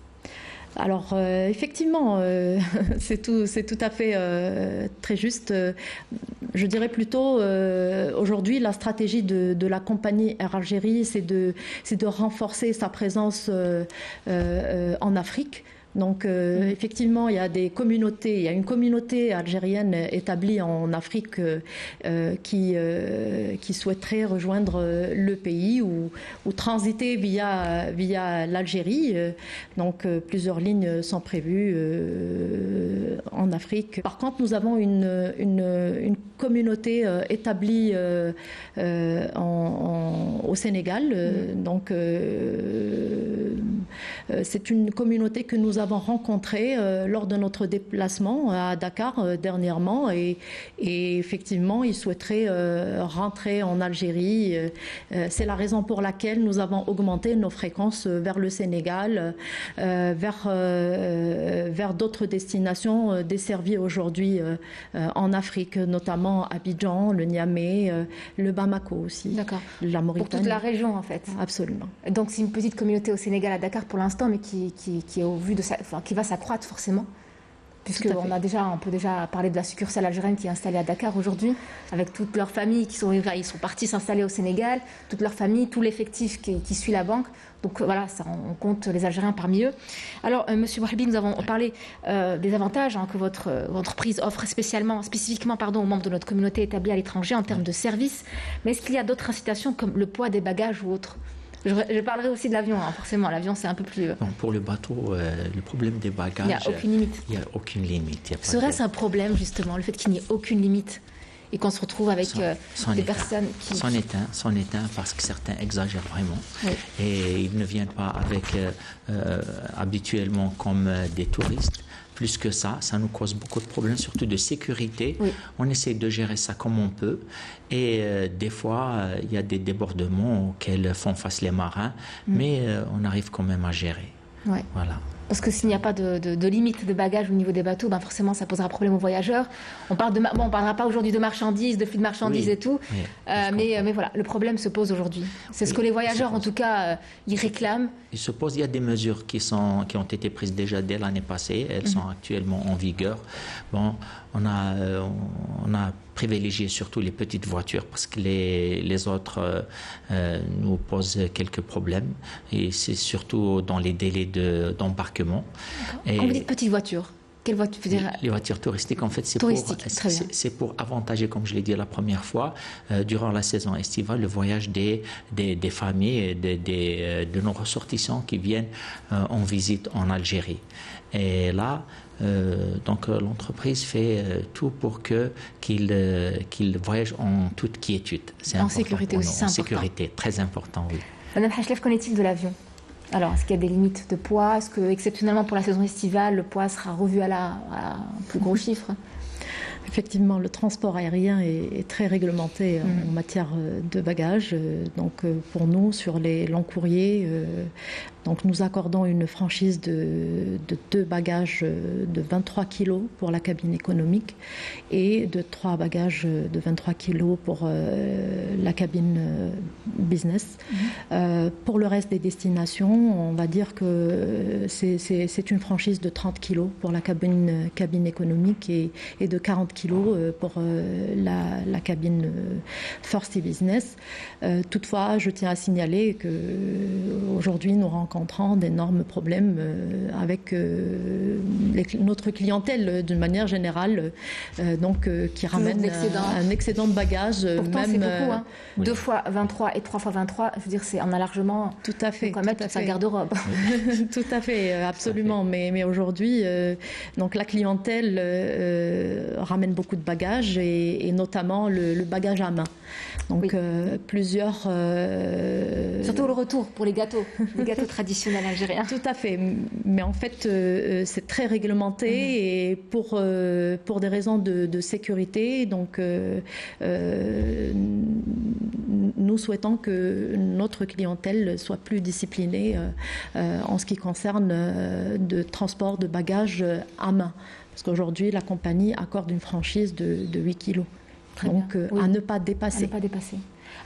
Alors effectivement, c'est tout à fait très juste. Je dirais plutôt aujourd'hui la stratégie de la compagnie Air Algérie, c'est de renforcer sa présence en Afrique. Donc effectivement, il y a une communauté algérienne établie en Afrique qui souhaiterait rejoindre le pays ou transiter via l'Algérie. Donc plusieurs lignes sont prévues en Afrique. Par contre, nous avons une communauté établie au Sénégal. Donc c'est une communauté que nous avons rencontré lors de notre déplacement à Dakar dernièrement et effectivement ils souhaiteraient rentrer en Algérie. C'est la raison pour laquelle nous avons augmenté nos fréquences vers le Sénégal, vers d'autres destinations desservies aujourd'hui en Afrique, notamment Abidjan, le Niamey, le Bamako aussi. D'accord. La Mauritanie. Pour toute la région en fait. Absolument. Donc c'est une petite communauté au Sénégal, à Dakar pour l'instant, mais qui est au vu de qui va s'accroître forcément, puisqu'on peut déjà parler de la succursale algérienne qui est installée à Dakar aujourd'hui, avec toute leur famille ils sont partis s'installer au Sénégal, toute leur famille, tout l'effectif qui suit la banque. Donc voilà, on compte les Algériens parmi eux. Alors, Monsieur Bouhalbi, nous avons parlé des avantages que votre entreprise offre spécifiquement aux membres de notre communauté établie à l'étranger en termes de services. Mais est-ce qu'il y a d'autres incitations comme le poids des bagages ou autres? Je parlerai aussi de l'avion, forcément. L'avion, c'est un peu plus... Non, pour le bateau, le problème des bagages... Il n'y a aucune limite. Il n'y a aucune limite. Serait-ce un problème, justement, le fait qu'il n'y ait aucune limite et qu'on se retrouve avec des personnes qui... C'en est un, parce que certains exagèrent vraiment. Oui. Et ils ne viennent pas avec habituellement comme des touristes. Plus que ça nous cause beaucoup de problèmes, surtout de sécurité. Oui. On essaie de gérer ça comme on peut. Et des fois, il y a des débordements auxquels font face les marins, mais on arrive quand même à gérer. Ouais. Voilà. Parce que s'il n'y a pas de limite de bagages au niveau des bateaux, forcément ça posera problème aux voyageurs. On parlera pas aujourd'hui de marchandises, de flux de marchandises et tout, mais voilà, le problème se pose aujourd'hui. C'est ce que les voyageurs, en tout cas, ils réclament. Il y a des mesures qui ont été prises déjà dès l'année passée. Elles sont actuellement en vigueur. Bon, on a privilégié surtout les petites voitures parce que les autres nous posent quelques problèmes et c'est surtout dans les délais d'embarquement. Quand vous dites petites voitures, quelles voitures vous dire... Les voitures touristiques, en fait, c'est pour avantager, comme je l'ai dit la première fois, durant la saison estivale, le voyage des familles, de nos ressortissants qui viennent en visite en Algérie. Et là, Donc l'entreprise fait tout pour qu'ils voyagent en toute quiétude. C'est en sécurité aussi, c'est en important. sécurité, très important, oui. Madame Hachlef, qu'en est-il de l'avion? Alors, est-ce qu'il y a des limites de poids? Est-ce que, exceptionnellement pour la saison estivale, le poids sera revu à un plus gros chiffre? Effectivement, le transport aérien est très réglementé en matière de bagages. Donc, pour nous, sur les longs courriers, donc nous accordons une franchise de 2 bagages de 23 kg pour la cabine économique et de 3 bagages de 23 kg pour la cabine business. Pour le reste des destinations, on va dire que c'est une franchise de 30 kg pour la cabine économique et de 40 kg pour la cabine First et Business. Toutefois, je tiens à signaler qu'aujourd'hui, nous rencontrons d'énormes problèmes avec notre clientèle d'une manière générale, qui ramène un excédent de bagages. Pourtant, c'est beaucoup. Hein. 2 fois 23 et 3 fois 23, je veux dire, on a largement... Tout à fait. On va mettre toute sa garde-robe. Tout à fait, absolument. Mais aujourd'hui, donc la clientèle ramène beaucoup de bagages et notamment le bagage à main. Donc plusieurs... Surtout le retour pour les gâteaux traditionnels algériens. Tout à fait. Mais en fait, c'est très réglementé et pour des raisons de sécurité. Donc, nous souhaitons que notre clientèle soit plus disciplinée en ce qui concerne le transport de bagages à main. Parce qu'aujourd'hui, la compagnie accorde une franchise de 8 kilos. Donc, à ne pas dépasser.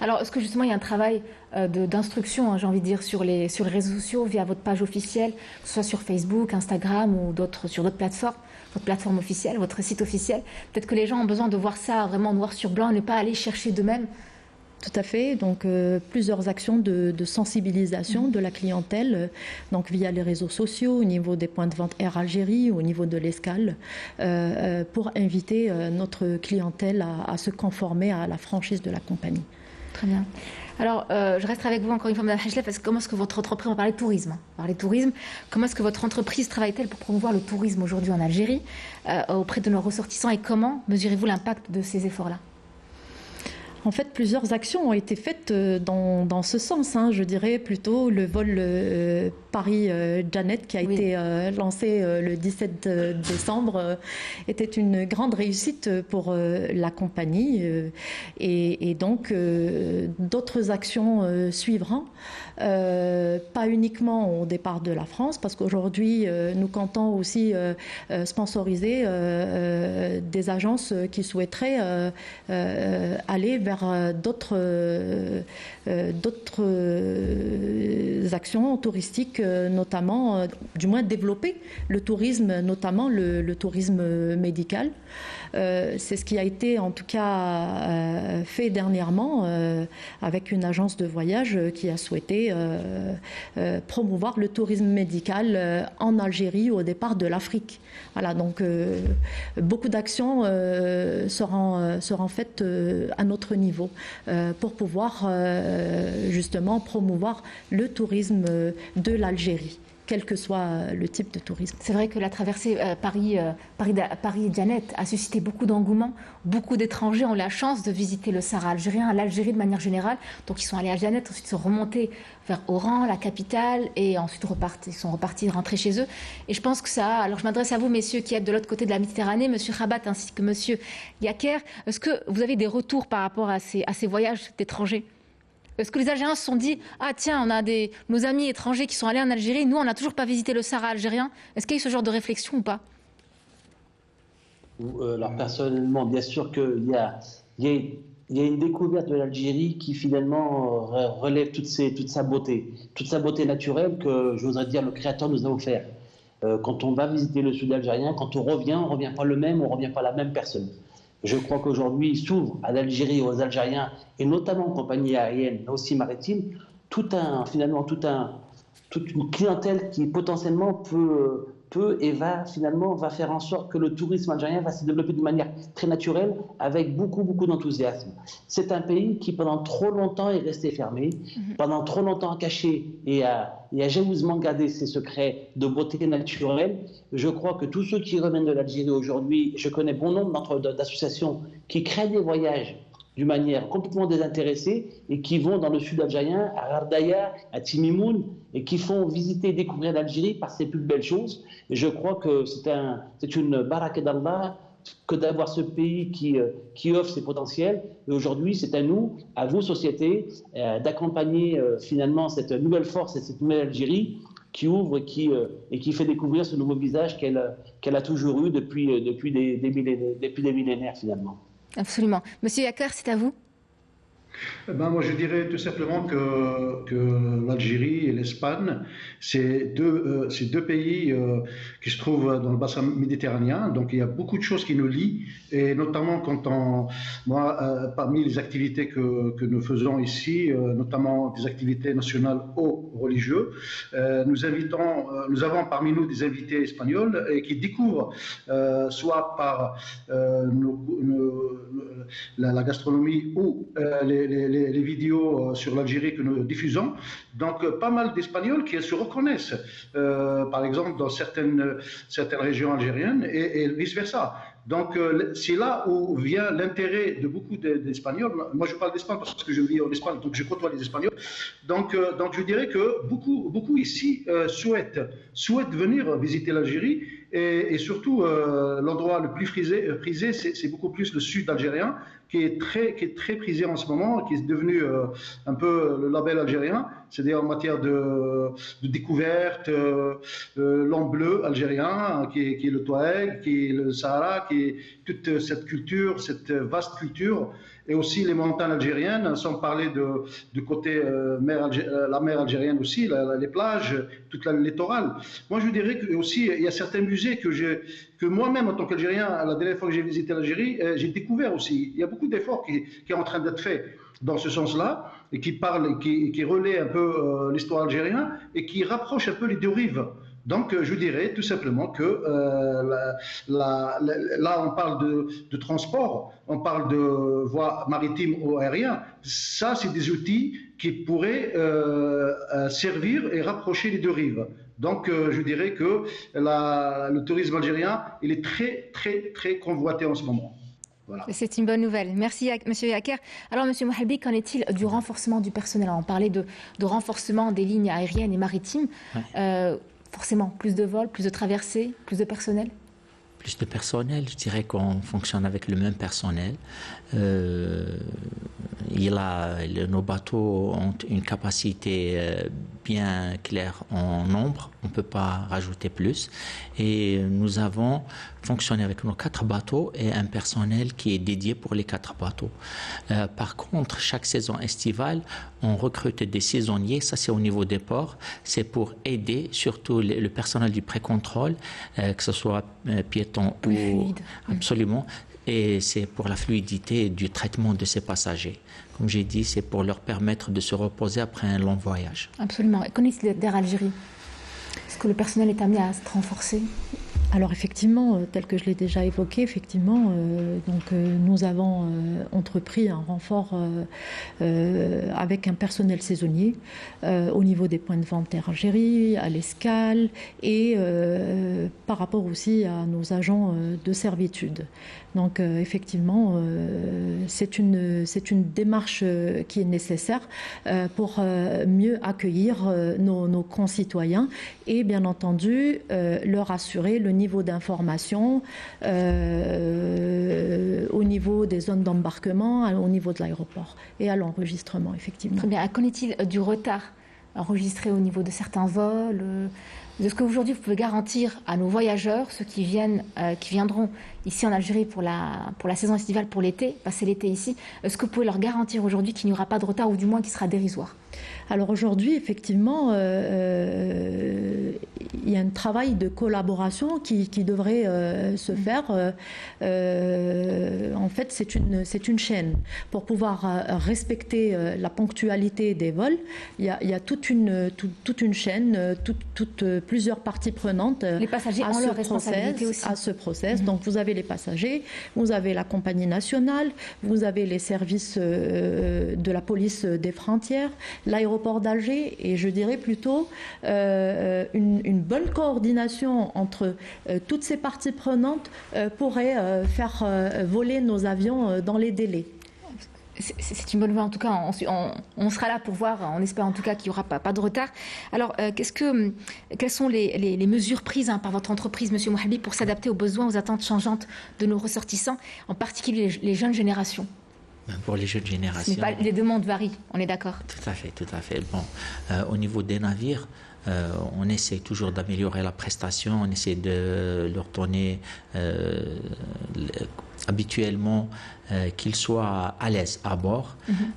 Alors, est-ce que justement il y a un travail d'instruction, j'ai envie de dire, sur les réseaux sociaux, via votre page officielle, que ce soit sur Facebook, Instagram ou sur d'autres plateformes, votre plateforme officielle, votre site officiel? Peut-être que les gens ont besoin de voir ça vraiment noir sur blanc, ne pas aller chercher d'eux-mêmes. Tout à fait. Donc, plusieurs actions de sensibilisation de la clientèle, donc via les réseaux sociaux, au niveau des points de vente Air Algérie, au niveau de l'escale, pour inviter notre clientèle à se conformer à la franchise de la compagnie. Très bien. Alors, je reste avec vous encore une fois, Mme Hachlef, parce que comment est-ce que votre entreprise, on va parler de tourisme, comment est-ce que votre entreprise travaille-t-elle pour promouvoir le tourisme aujourd'hui en Algérie, auprès de nos ressortissants, et comment mesurez-vous l'impact de ces efforts-là? En fait, plusieurs actions ont été faites dans ce sens. Je dirais plutôt le vol Paris-Janet qui a été lancé le 17 décembre était une grande réussite pour la compagnie et donc d'autres actions suivront. Pas uniquement au départ de la France, parce qu'aujourd'hui, nous comptons aussi sponsoriser des agences qui souhaiteraient aller vers d'autres actions touristiques, notamment, du moins développer le tourisme, notamment le tourisme médical. C'est ce qui a été en tout cas fait dernièrement avec une agence de voyage qui a souhaité promouvoir le tourisme médical en Algérie au départ de l'Afrique. Voilà, donc beaucoup d'actions seront faites à notre niveau pour pouvoir justement promouvoir le tourisme de l'Algérie, quel que soit le type de tourisme. C'est vrai que la traversée Paris-Janet a suscité beaucoup d'engouement. Beaucoup d'étrangers ont la chance de visiter le Sahara algérien, l'Algérie de manière générale. Donc ils sont allés à Janet, ensuite ils sont remontés vers Oran, la capitale, et ensuite ils sont repartis, rentrés chez eux. Et je pense que ça... Alors je m'adresse à vous, messieurs, qui êtes de l'autre côté de la Méditerranée, monsieur Khabat ainsi que monsieur Yaker. Est-ce que vous avez des retours par rapport à ces voyages d'étrangers ? Est-ce que les Algériens se sont dit « Ah tiens, on a nos amis étrangers qui sont allés en Algérie, nous on n'a toujours pas visité le Sahara algérien ». Est-ce qu'il y a eu ce genre de réflexion ou pas ? Alors personnellement, bien sûr qu'il y a une découverte de l'Algérie qui finalement relève toute sa beauté naturelle que, j'oserais dire, le Créateur nous a offert. Quand on va visiter le sud algérien, quand on revient pas le même, on revient pas la même personne. Je crois qu'aujourd'hui, il s'ouvre à l'Algérie, aux Algériens, et notamment aux compagnies aériennes, mais aussi maritimes, toute une clientèle qui potentiellement peut peut et va faire en sorte que le tourisme algérien va se développer de manière très naturelle, avec beaucoup d'enthousiasme. C'est un pays qui pendant trop longtemps est resté fermé, pendant trop longtemps caché et a jalousement gardé ses secrets de beauté naturelle. Je crois que tous ceux qui reviennent de l'Algérie aujourd'hui, je connais bon nombre d'associations qui créent des voyages d'une manière complètement désintéressée et qui vont dans le sud algérien, à Ardaya, à Timimoun, et qui font visiter et découvrir l'Algérie par ses plus belles choses. Et je crois que c'est une baraka d'Allah que d'avoir ce pays qui offre ses potentiels. Et aujourd'hui, c'est à nous, à vous, société, d'accompagner finalement cette nouvelle force et cette nouvelle Algérie qui ouvre et qui fait découvrir ce nouveau visage qu'elle a toujours eu depuis des millénaires finalement. Absolument. Monsieur Yaker, c'est à vous. Moi, je dirais tout simplement que l'Algérie et l'Espagne, c'est deux pays qui se trouvent dans le bassin méditerranéen. Donc, il y a beaucoup de choses qui nous lient. Et notamment parmi les activités que nous faisons ici, notamment des activités nationales ou religieuses, nous avons parmi nous des invités espagnols et qui découvrent soit par la gastronomie ou les vidéos sur l'Algérie que nous diffusons. Donc, pas mal d'Espagnols qui se reconnaissent, par exemple, dans certaines régions algériennes et vice-versa. Donc, c'est là où vient l'intérêt de beaucoup d'Espagnols. Moi, je parle d'Espagne parce que je vis en Espagne, donc je côtoie les Espagnols. Donc je dirais que beaucoup ici souhaitent venir visiter l'Algérie. Et surtout, l'endroit le plus prisé, c'est beaucoup plus le sud algérien, qui est très prisé en ce moment, qui est devenu un peu le label algérien, c'est-à-dire en matière de découverte, l'an bleu algérien, qui est le Touareg, qui est le Sahara, qui est toute cette culture, cette vaste culture, et aussi les montagnes algériennes, sans parler du côté la mer algérienne aussi, les plages, toute la littorale. Moi, je dirais que aussi il y a certains musées que moi-même, en tant qu'Algérien, la dernière fois que j'ai visité l'Algérie, j'ai découvert aussi. Il y a beaucoup d'efforts qui est en train d'être faits dans ce sens-là, et qui parle, qui relaie un peu l'histoire algérienne et qui rapproche un peu les deux rives. Donc, je dirais tout simplement que là, on parle de transport, on parle de voies maritimes ou aériennes. Ça, c'est des outils qui pourraient servir et rapprocher les deux rives. Donc, je dirais que le tourisme algérien, il est très convoité en ce moment. Voilà. C'est une bonne nouvelle. Merci, Monsieur Yaker. Alors, Monsieur Mouhalbi, qu'en est-il du renforcement du personnel? On parlait de renforcement des lignes aériennes et maritimes. Ouais. Forcément, plus de vols, plus de traversées, plus de personnel? Plus de personnel, je dirais qu'on fonctionne avec le même personnel. Nos bateaux ont une capacité bien claire en nombre, on ne peut pas rajouter plus. Et nous avons fonctionné avec nos 4 bateaux et un personnel qui est dédié pour les 4 bateaux. Par contre, chaque saison estivale, on recrute des saisonniers, ça c'est au niveau des ports, c'est pour aider surtout le personnel du pré-contrôle, que ce soit piéton ou... Fluide. Absolument. Et c'est pour la fluidité du traitement de ces passagers. Comme j'ai dit, c'est pour leur permettre de se reposer après un long voyage. Absolument. Et connaissez d'Air Algérie? Est-ce que le personnel est amené à se renforcer? Alors effectivement, tel que je l'ai déjà évoqué, effectivement, nous avons entrepris un renfort avec un personnel saisonnier au niveau des points de vente Air Algérie, à l'escale et par rapport aussi à nos agents de servitude. Donc effectivement, c'est une démarche qui est nécessaire pour mieux accueillir nos concitoyens et bien entendu leur assurer le niveau d'information au niveau des zones d'embarquement, au niveau de l'aéroport et à l'enregistrement, effectivement. Très bien. Qu'en est-il du retard enregistré au niveau de certains vols de ce qu'aujourd'hui vous pouvez garantir à nos voyageurs, ceux qui viendront ici en Algérie pour la saison estivale, pour l'été, passer l'été ici, est-ce que vous pouvez leur garantir aujourd'hui qu'il n'y aura pas de retard ou du moins qu'il sera dérisoire? Alors aujourd'hui, effectivement, il y a un travail de collaboration qui devrait se faire. En fait, c'est une chaîne. Pour pouvoir respecter la ponctualité des vols, il y a toute une chaîne, plusieurs parties prenantes les passagers ont leur responsabilité aussi. À ce process. Donc vous avez les passagers, vous avez la compagnie nationale, vous avez les services de la police des frontières, l'aéroport d'Alger, et je dirais plutôt une bonne coordination entre toutes ces parties prenantes pourrait faire voler nos avions dans les délais. C'est une bonne nouvelle. En tout cas, on sera là pour voir. On espère en tout cas qu'il n'y aura pas de retard. Alors, quelles sont les mesures prises par votre entreprise, Monsieur Mouhabi, pour s'adapter aux besoins, aux attentes changeantes de nos ressortissants, en particulier les jeunes générations? Pour les jeunes générations. Les demandes varient, on est d'accord. Tout à fait. Bon, au niveau des navires, on essaie toujours d'améliorer la prestation, on essaie de leur donner habituellement qu'ils soient à l'aise à bord.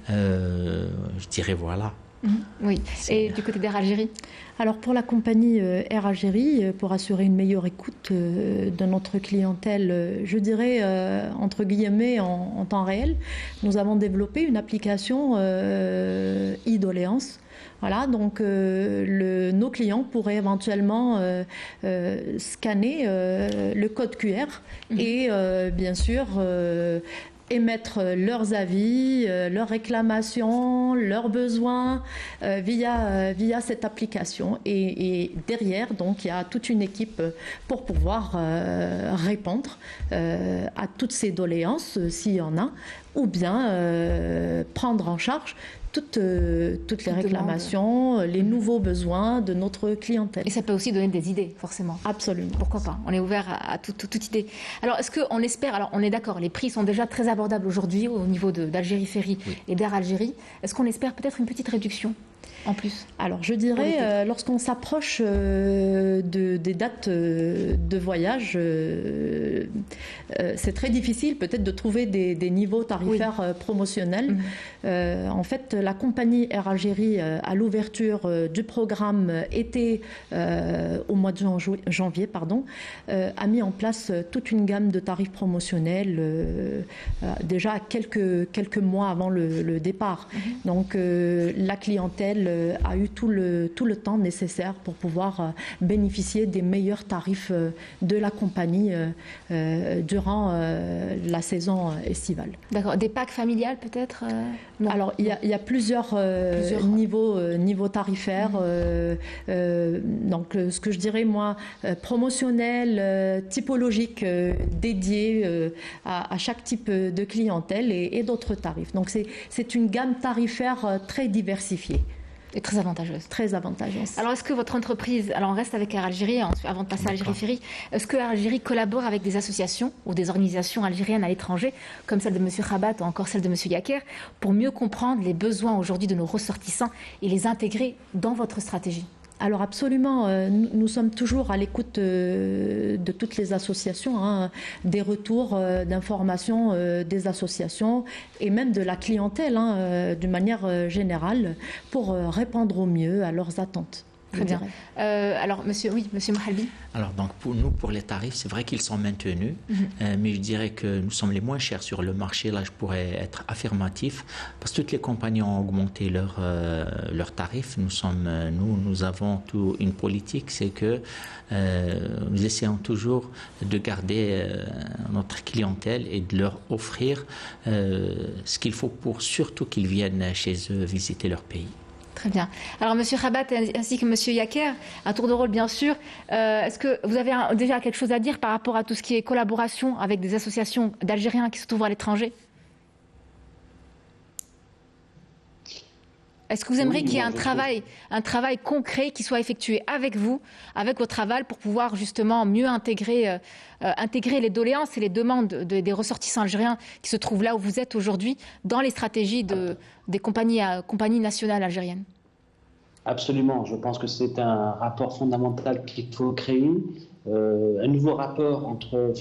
Je dirais voilà. Oui. Et du côté d'Air Algérie? Alors pour la compagnie Air Algérie, pour assurer une meilleure écoute de notre clientèle, je dirais entre guillemets en temps réel, nous avons développé une application e-doléance. Voilà, donc nos clients pourraient éventuellement scanner le code QR et bien sûr émettre leurs avis, leurs réclamations, leurs besoins via cette application. Et derrière, donc, il y a toute une équipe pour pouvoir répondre à toutes ces doléances, s'il y en a, ou bien prendre en charge toutes les réclamations, les nouveaux besoins de notre clientèle. Et ça peut aussi donner des idées, forcément. Absolument. Pourquoi pas? On est ouvert à toute idée. Alors, est-ce qu'on espère... Alors, on est d'accord, les prix sont déjà très abordables aujourd'hui au niveau d'Algérie Ferry et d'Air Algérie. Est-ce qu'on espère peut-être une petite réduction en plus? Alors, je dirais, lorsqu'on s'approche des dates de voyage, c'est très difficile peut-être de trouver des niveaux tarifaires promotionnels. En fait, la compagnie Air Algérie, à l'ouverture du programme été au mois de janvier, a mis en place toute une gamme de tarifs promotionnels déjà quelques mois avant le départ. Donc, la clientèle a eu tout le temps nécessaire pour pouvoir bénéficier des meilleurs tarifs de la compagnie durant la saison estivale. D'accord. Des packs familiales peut-être? Alors, il y a plusieurs niveaux tarifaires. Donc, ce que je dirais, moi, promotionnel, typologique, dédié à chaque type de clientèle et d'autres tarifs. Donc, c'est une gamme tarifaire très diversifiée. Et très avantageuse. Très avantageuse. Alors, est-ce que votre entreprise, alors on reste avec Air Algérie, avant de passer à Algérie Ferry, est-ce que Air Algérie collabore avec des associations ou des organisations algériennes à l'étranger, comme celle de M. Khabat ou encore celle de M. Yaker, pour mieux comprendre les besoins aujourd'hui de nos ressortissants et les intégrer dans votre stratégie? Alors absolument, nous sommes toujours à l'écoute de toutes les associations, des retours d'informations des associations et même de la clientèle d'une manière générale pour répondre au mieux à leurs attentes. Très bien. Alors, monsieur Mouhalbi. Alors, donc, pour les tarifs, c'est vrai qu'ils sont maintenus, mais je dirais que nous sommes les moins chers sur le marché. Là, je pourrais être affirmatif, parce que toutes les compagnies ont augmenté leurs tarifs. Nous avons une politique, c'est que nous essayons toujours de garder notre clientèle et de leur offrir ce qu'il faut pour surtout qu'ils viennent chez eux visiter leur pays. Très bien. Alors, M. Khabat ainsi que M. Yaker, à tour de rôle, bien sûr, est-ce que vous avez déjà quelque chose à dire par rapport à tout ce qui est collaboration avec des associations d'Algériens qui se trouvent à l'étranger? Est-ce que vous aimeriez qu'il y ait un travail concret qui soit effectué avec vous, avec votre aval, pour pouvoir justement mieux intégrer les doléances et les demandes des ressortissants algériens qui se trouvent là où vous êtes aujourd'hui dans les stratégies des compagnies nationales algériennes? Absolument. Je pense que c'est un rapport fondamental qu'il faut créer un nouveau rapport entre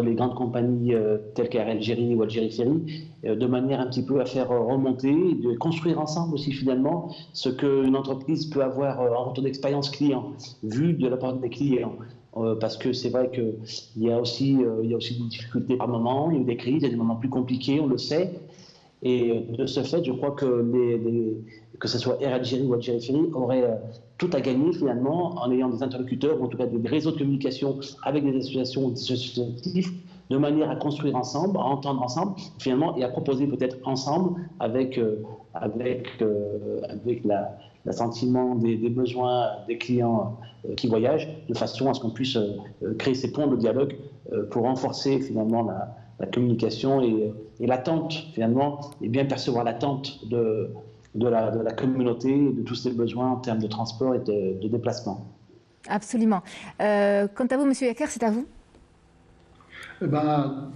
les grandes compagnies telles qu'Air Algérie ou Algérie Ferry, de manière un petit peu à faire remonter, de construire ensemble aussi finalement ce qu'une entreprise peut avoir en retour d'expérience client, vu de la part des clients. Parce que c'est vrai qu'il y a aussi des difficultés par moments, il y a eu des crises, il y a des moments plus compliqués, on le sait. Et de ce fait, je crois que ce soit Air Algérie ou Algérie Ferry aurait tout à gagner finalement en ayant des interlocuteurs, ou en tout cas des réseaux de communication avec des associations, des associatifs, de manière à construire ensemble, à entendre ensemble, finalement, et à proposer peut-être ensemble avec l'assentiment des besoins des clients qui voyagent, de façon à ce qu'on puisse créer ces ponts de dialogue pour renforcer finalement la communication et l'attente finalement, et bien percevoir l'attente de la communauté et de tous ses besoins en termes de transport et de déplacement. Absolument. Quant à vous, M. Yaker, c'est à vous.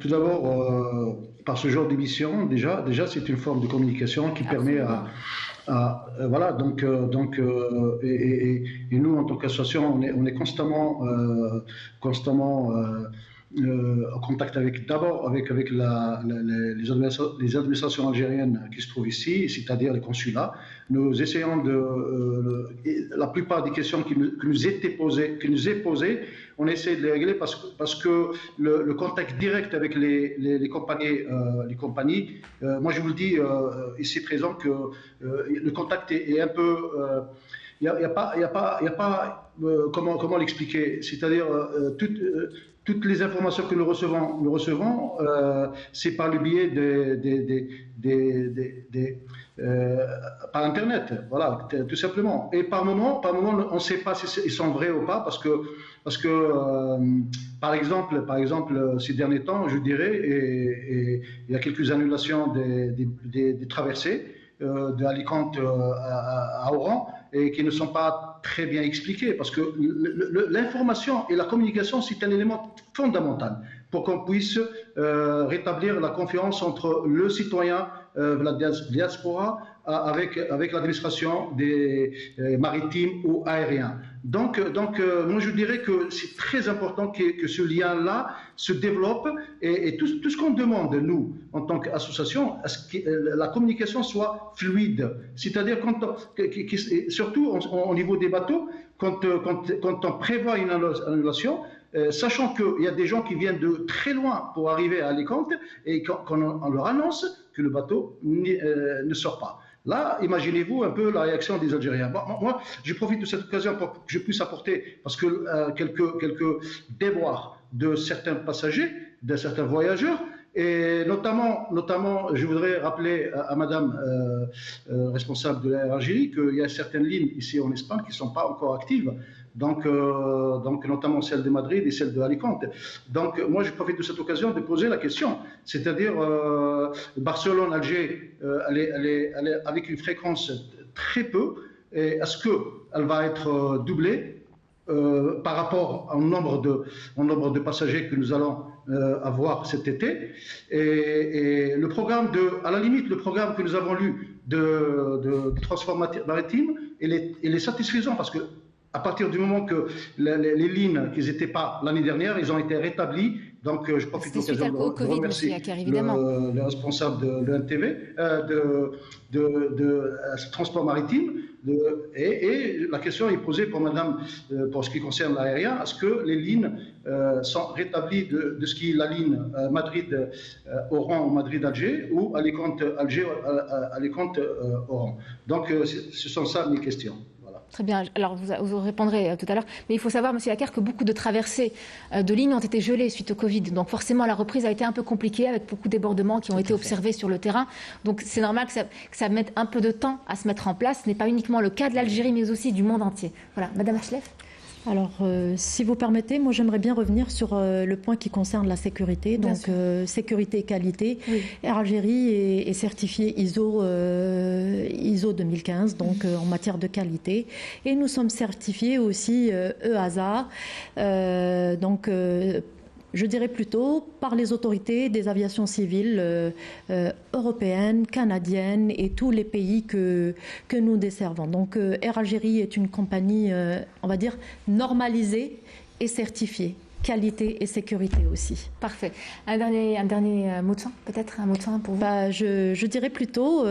Tout d'abord, par ce genre d'émission, déjà c'est une forme de communication qui permet voilà, donc nous en tant qu'association, on est constamment en contact d'abord avec les administrations algériennes qui se trouvent ici, c'est-à-dire les consulats. Nous essayons la plupart des questions qui nous est posées, on essaie de les régler parce que le contact direct avec les compagnies, moi je vous le dis ici présent que le contact est un peu, il y a pas comment l'expliquer, c'est-à-dire toutes les informations que nous recevons, c'est par le biais par Internet, voilà, tout simplement. Et par moment, on ne sait pas s'ils sont vrais ou pas, parce que par exemple, ces derniers temps, je dirais, et il y a quelques annulations des traversées de Alicante à Oran, et qui ne sont pas très bien expliquées, parce que l'information et la communication, c'est un élément fondamental pour qu'on puisse rétablir la confiance entre le citoyen, la diaspora, avec l'administration des maritimes ou aériens. Donc, moi je dirais que c'est très important que ce lien-là se développe, et tout ce qu'on demande, nous, en tant qu'association, à ce que la communication soit fluide. C'est-à-dire, surtout au niveau des bateaux, quand on prévoit une annulation, sachant qu'il y a des gens qui viennent de très loin pour arriver à Alicante, et quand on leur annonce que le bateau ne sort pas. Là, imaginez-vous un peu la réaction des Algériens. Moi, je profite de cette occasion pour que je puisse apporter, parce que quelques déboires de certains passagers, de certains voyageurs, et notamment, je voudrais rappeler à Madame responsable de l'Air Algérie qu'il y a certaines lignes ici en Espagne qui ne sont pas encore actives. Donc notamment celle de Madrid et celle de Alicante. Donc moi je profite de cette occasion de poser la question, c'est-à-dire Barcelone-Alger, elle est avec une fréquence très peu, et est-ce qu'elle va être doublée par rapport au nombre de passagers que nous allons avoir cet été, et le programme à la limite, le programme que nous avons lu de transport maritime, il est satisfaisant, parce que à partir du moment que les lignes qui n'étaient pas l'année dernière, ils ont été rétablis. Donc, je profite de l'occasion de remercier le responsable de l'NTV, de transport maritime. Et la question est posée pour Madame, pour ce qui concerne l'aérien, est-ce que les lignes sont rétablies de ce qui est la ligne Madrid-Oran ou Madrid-Alger, ou Alicante-Alger, Alicante-Oran. Donc, ce sont ça mes questions. Très bien. Alors, vous répondrez tout à l'heure. Mais il faut savoir, M. Yaker, que beaucoup de traversées de lignes ont été gelées suite au Covid. Donc, forcément, la reprise a été un peu compliquée, avec beaucoup de débordements qui ont été observés sur le terrain. Donc, c'est normal que ça mette un peu de temps à se mettre en place. Ce n'est pas uniquement le cas de l'Algérie, mais aussi du monde entier. Voilà. Madame Achlef. Alors, si vous permettez, moi j'aimerais bien revenir sur le point qui concerne la sécurité, donc sécurité et qualité. Oui. Air Algérie est certifié ISO 2015, donc en matière de qualité, et nous sommes certifiés aussi EASA, donc je dirais plutôt par les autorités des aviations civiles européennes, canadiennes et tous les pays que nous desservons. Donc Air Algérie est une compagnie, on va dire, normalisée et certifiée. Qualité et sécurité aussi. Parfait. Un dernier mot de fin, peut-être un mot de fin pour vous. Je dirais plutôt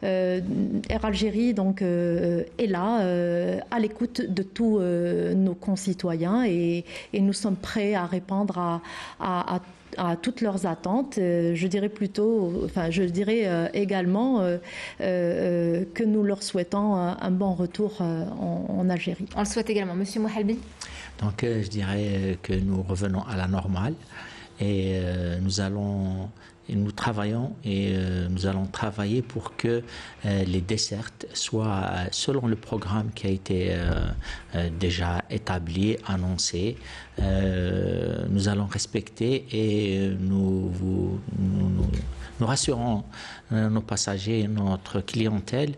Air Algérie donc, est là, à l'écoute de tous nos concitoyens et nous sommes prêts à répondre à toutes leurs attentes. Je dirais également que nous leur souhaitons un bon retour en Algérie. On le souhaite également. Monsieur Mouhalbi. Donc je dirais que nous revenons à la normale et nous travaillons et nous allons travailler pour que les dessertes soient selon le programme qui a été déjà établi, annoncé. Nous allons respecter et nous rassurons nos passagers et notre clientèle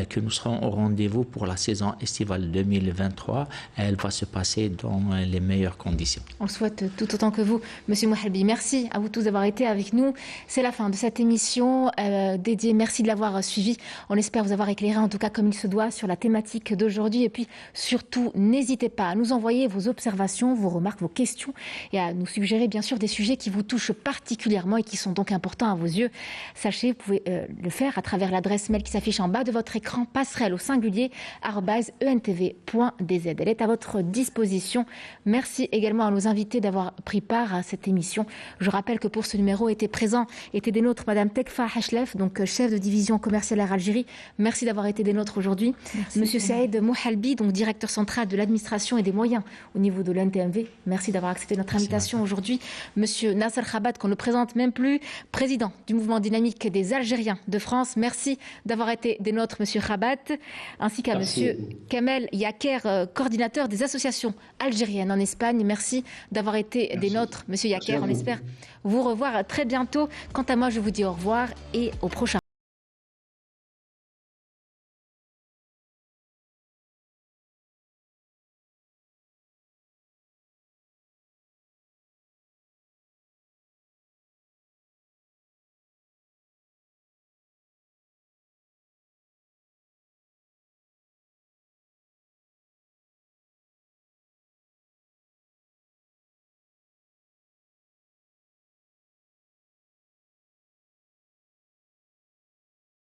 que nous serons au rendez-vous pour la saison estivale 2023. Elle va se passer dans les meilleures conditions. On le souhaite tout autant que vous, Monsieur Mouhalbi. Merci à vous tous d'avoir été avec nous. C'est la fin de cette émission dédiée. Merci de l'avoir suivi. On espère vous avoir éclairé, en tout cas comme il se doit, sur la thématique d'aujourd'hui. Et puis surtout, n'hésitez pas à nous envoyer vos observations, vos remarques, vos questions et à nous suggérer bien sûr des sujets qui vous touchent particulièrement et qui sont donc importants à vos yeux. Sachez, vous pouvez le faire à travers l'adresse mail qui s'affiche en bas de votre écran, passerelle au singulier @entv.dz. Elle est à votre disposition. Merci également à nos invités d'avoir pris part à cette émission. Je rappelle que pour ce numéro étaient des nôtres Madame Tekfa Hashlef, donc chef de division commerciale Air Algérie. Merci d'avoir été des nôtres aujourd'hui. Monsieur Saïd Mouhalbi, donc directeur central de l'administration et des moyens au niveau de l'NTMV. Merci d'avoir accepté notre invitation aujourd'hui. Monsieur Nasser Khabat, qu'on ne présente même plus, président du mouvement dynamique des Algériens de France. Merci d'avoir été des nôtres, Monsieur Khabat, ainsi qu'à Monsieur Kamel Yaker, coordinateur des associations algériennes en Espagne. Merci d'avoir été des nôtres, Monsieur Yaker. On espère vous revoir très bientôt. Quant à moi, je vous dis au revoir et au prochain.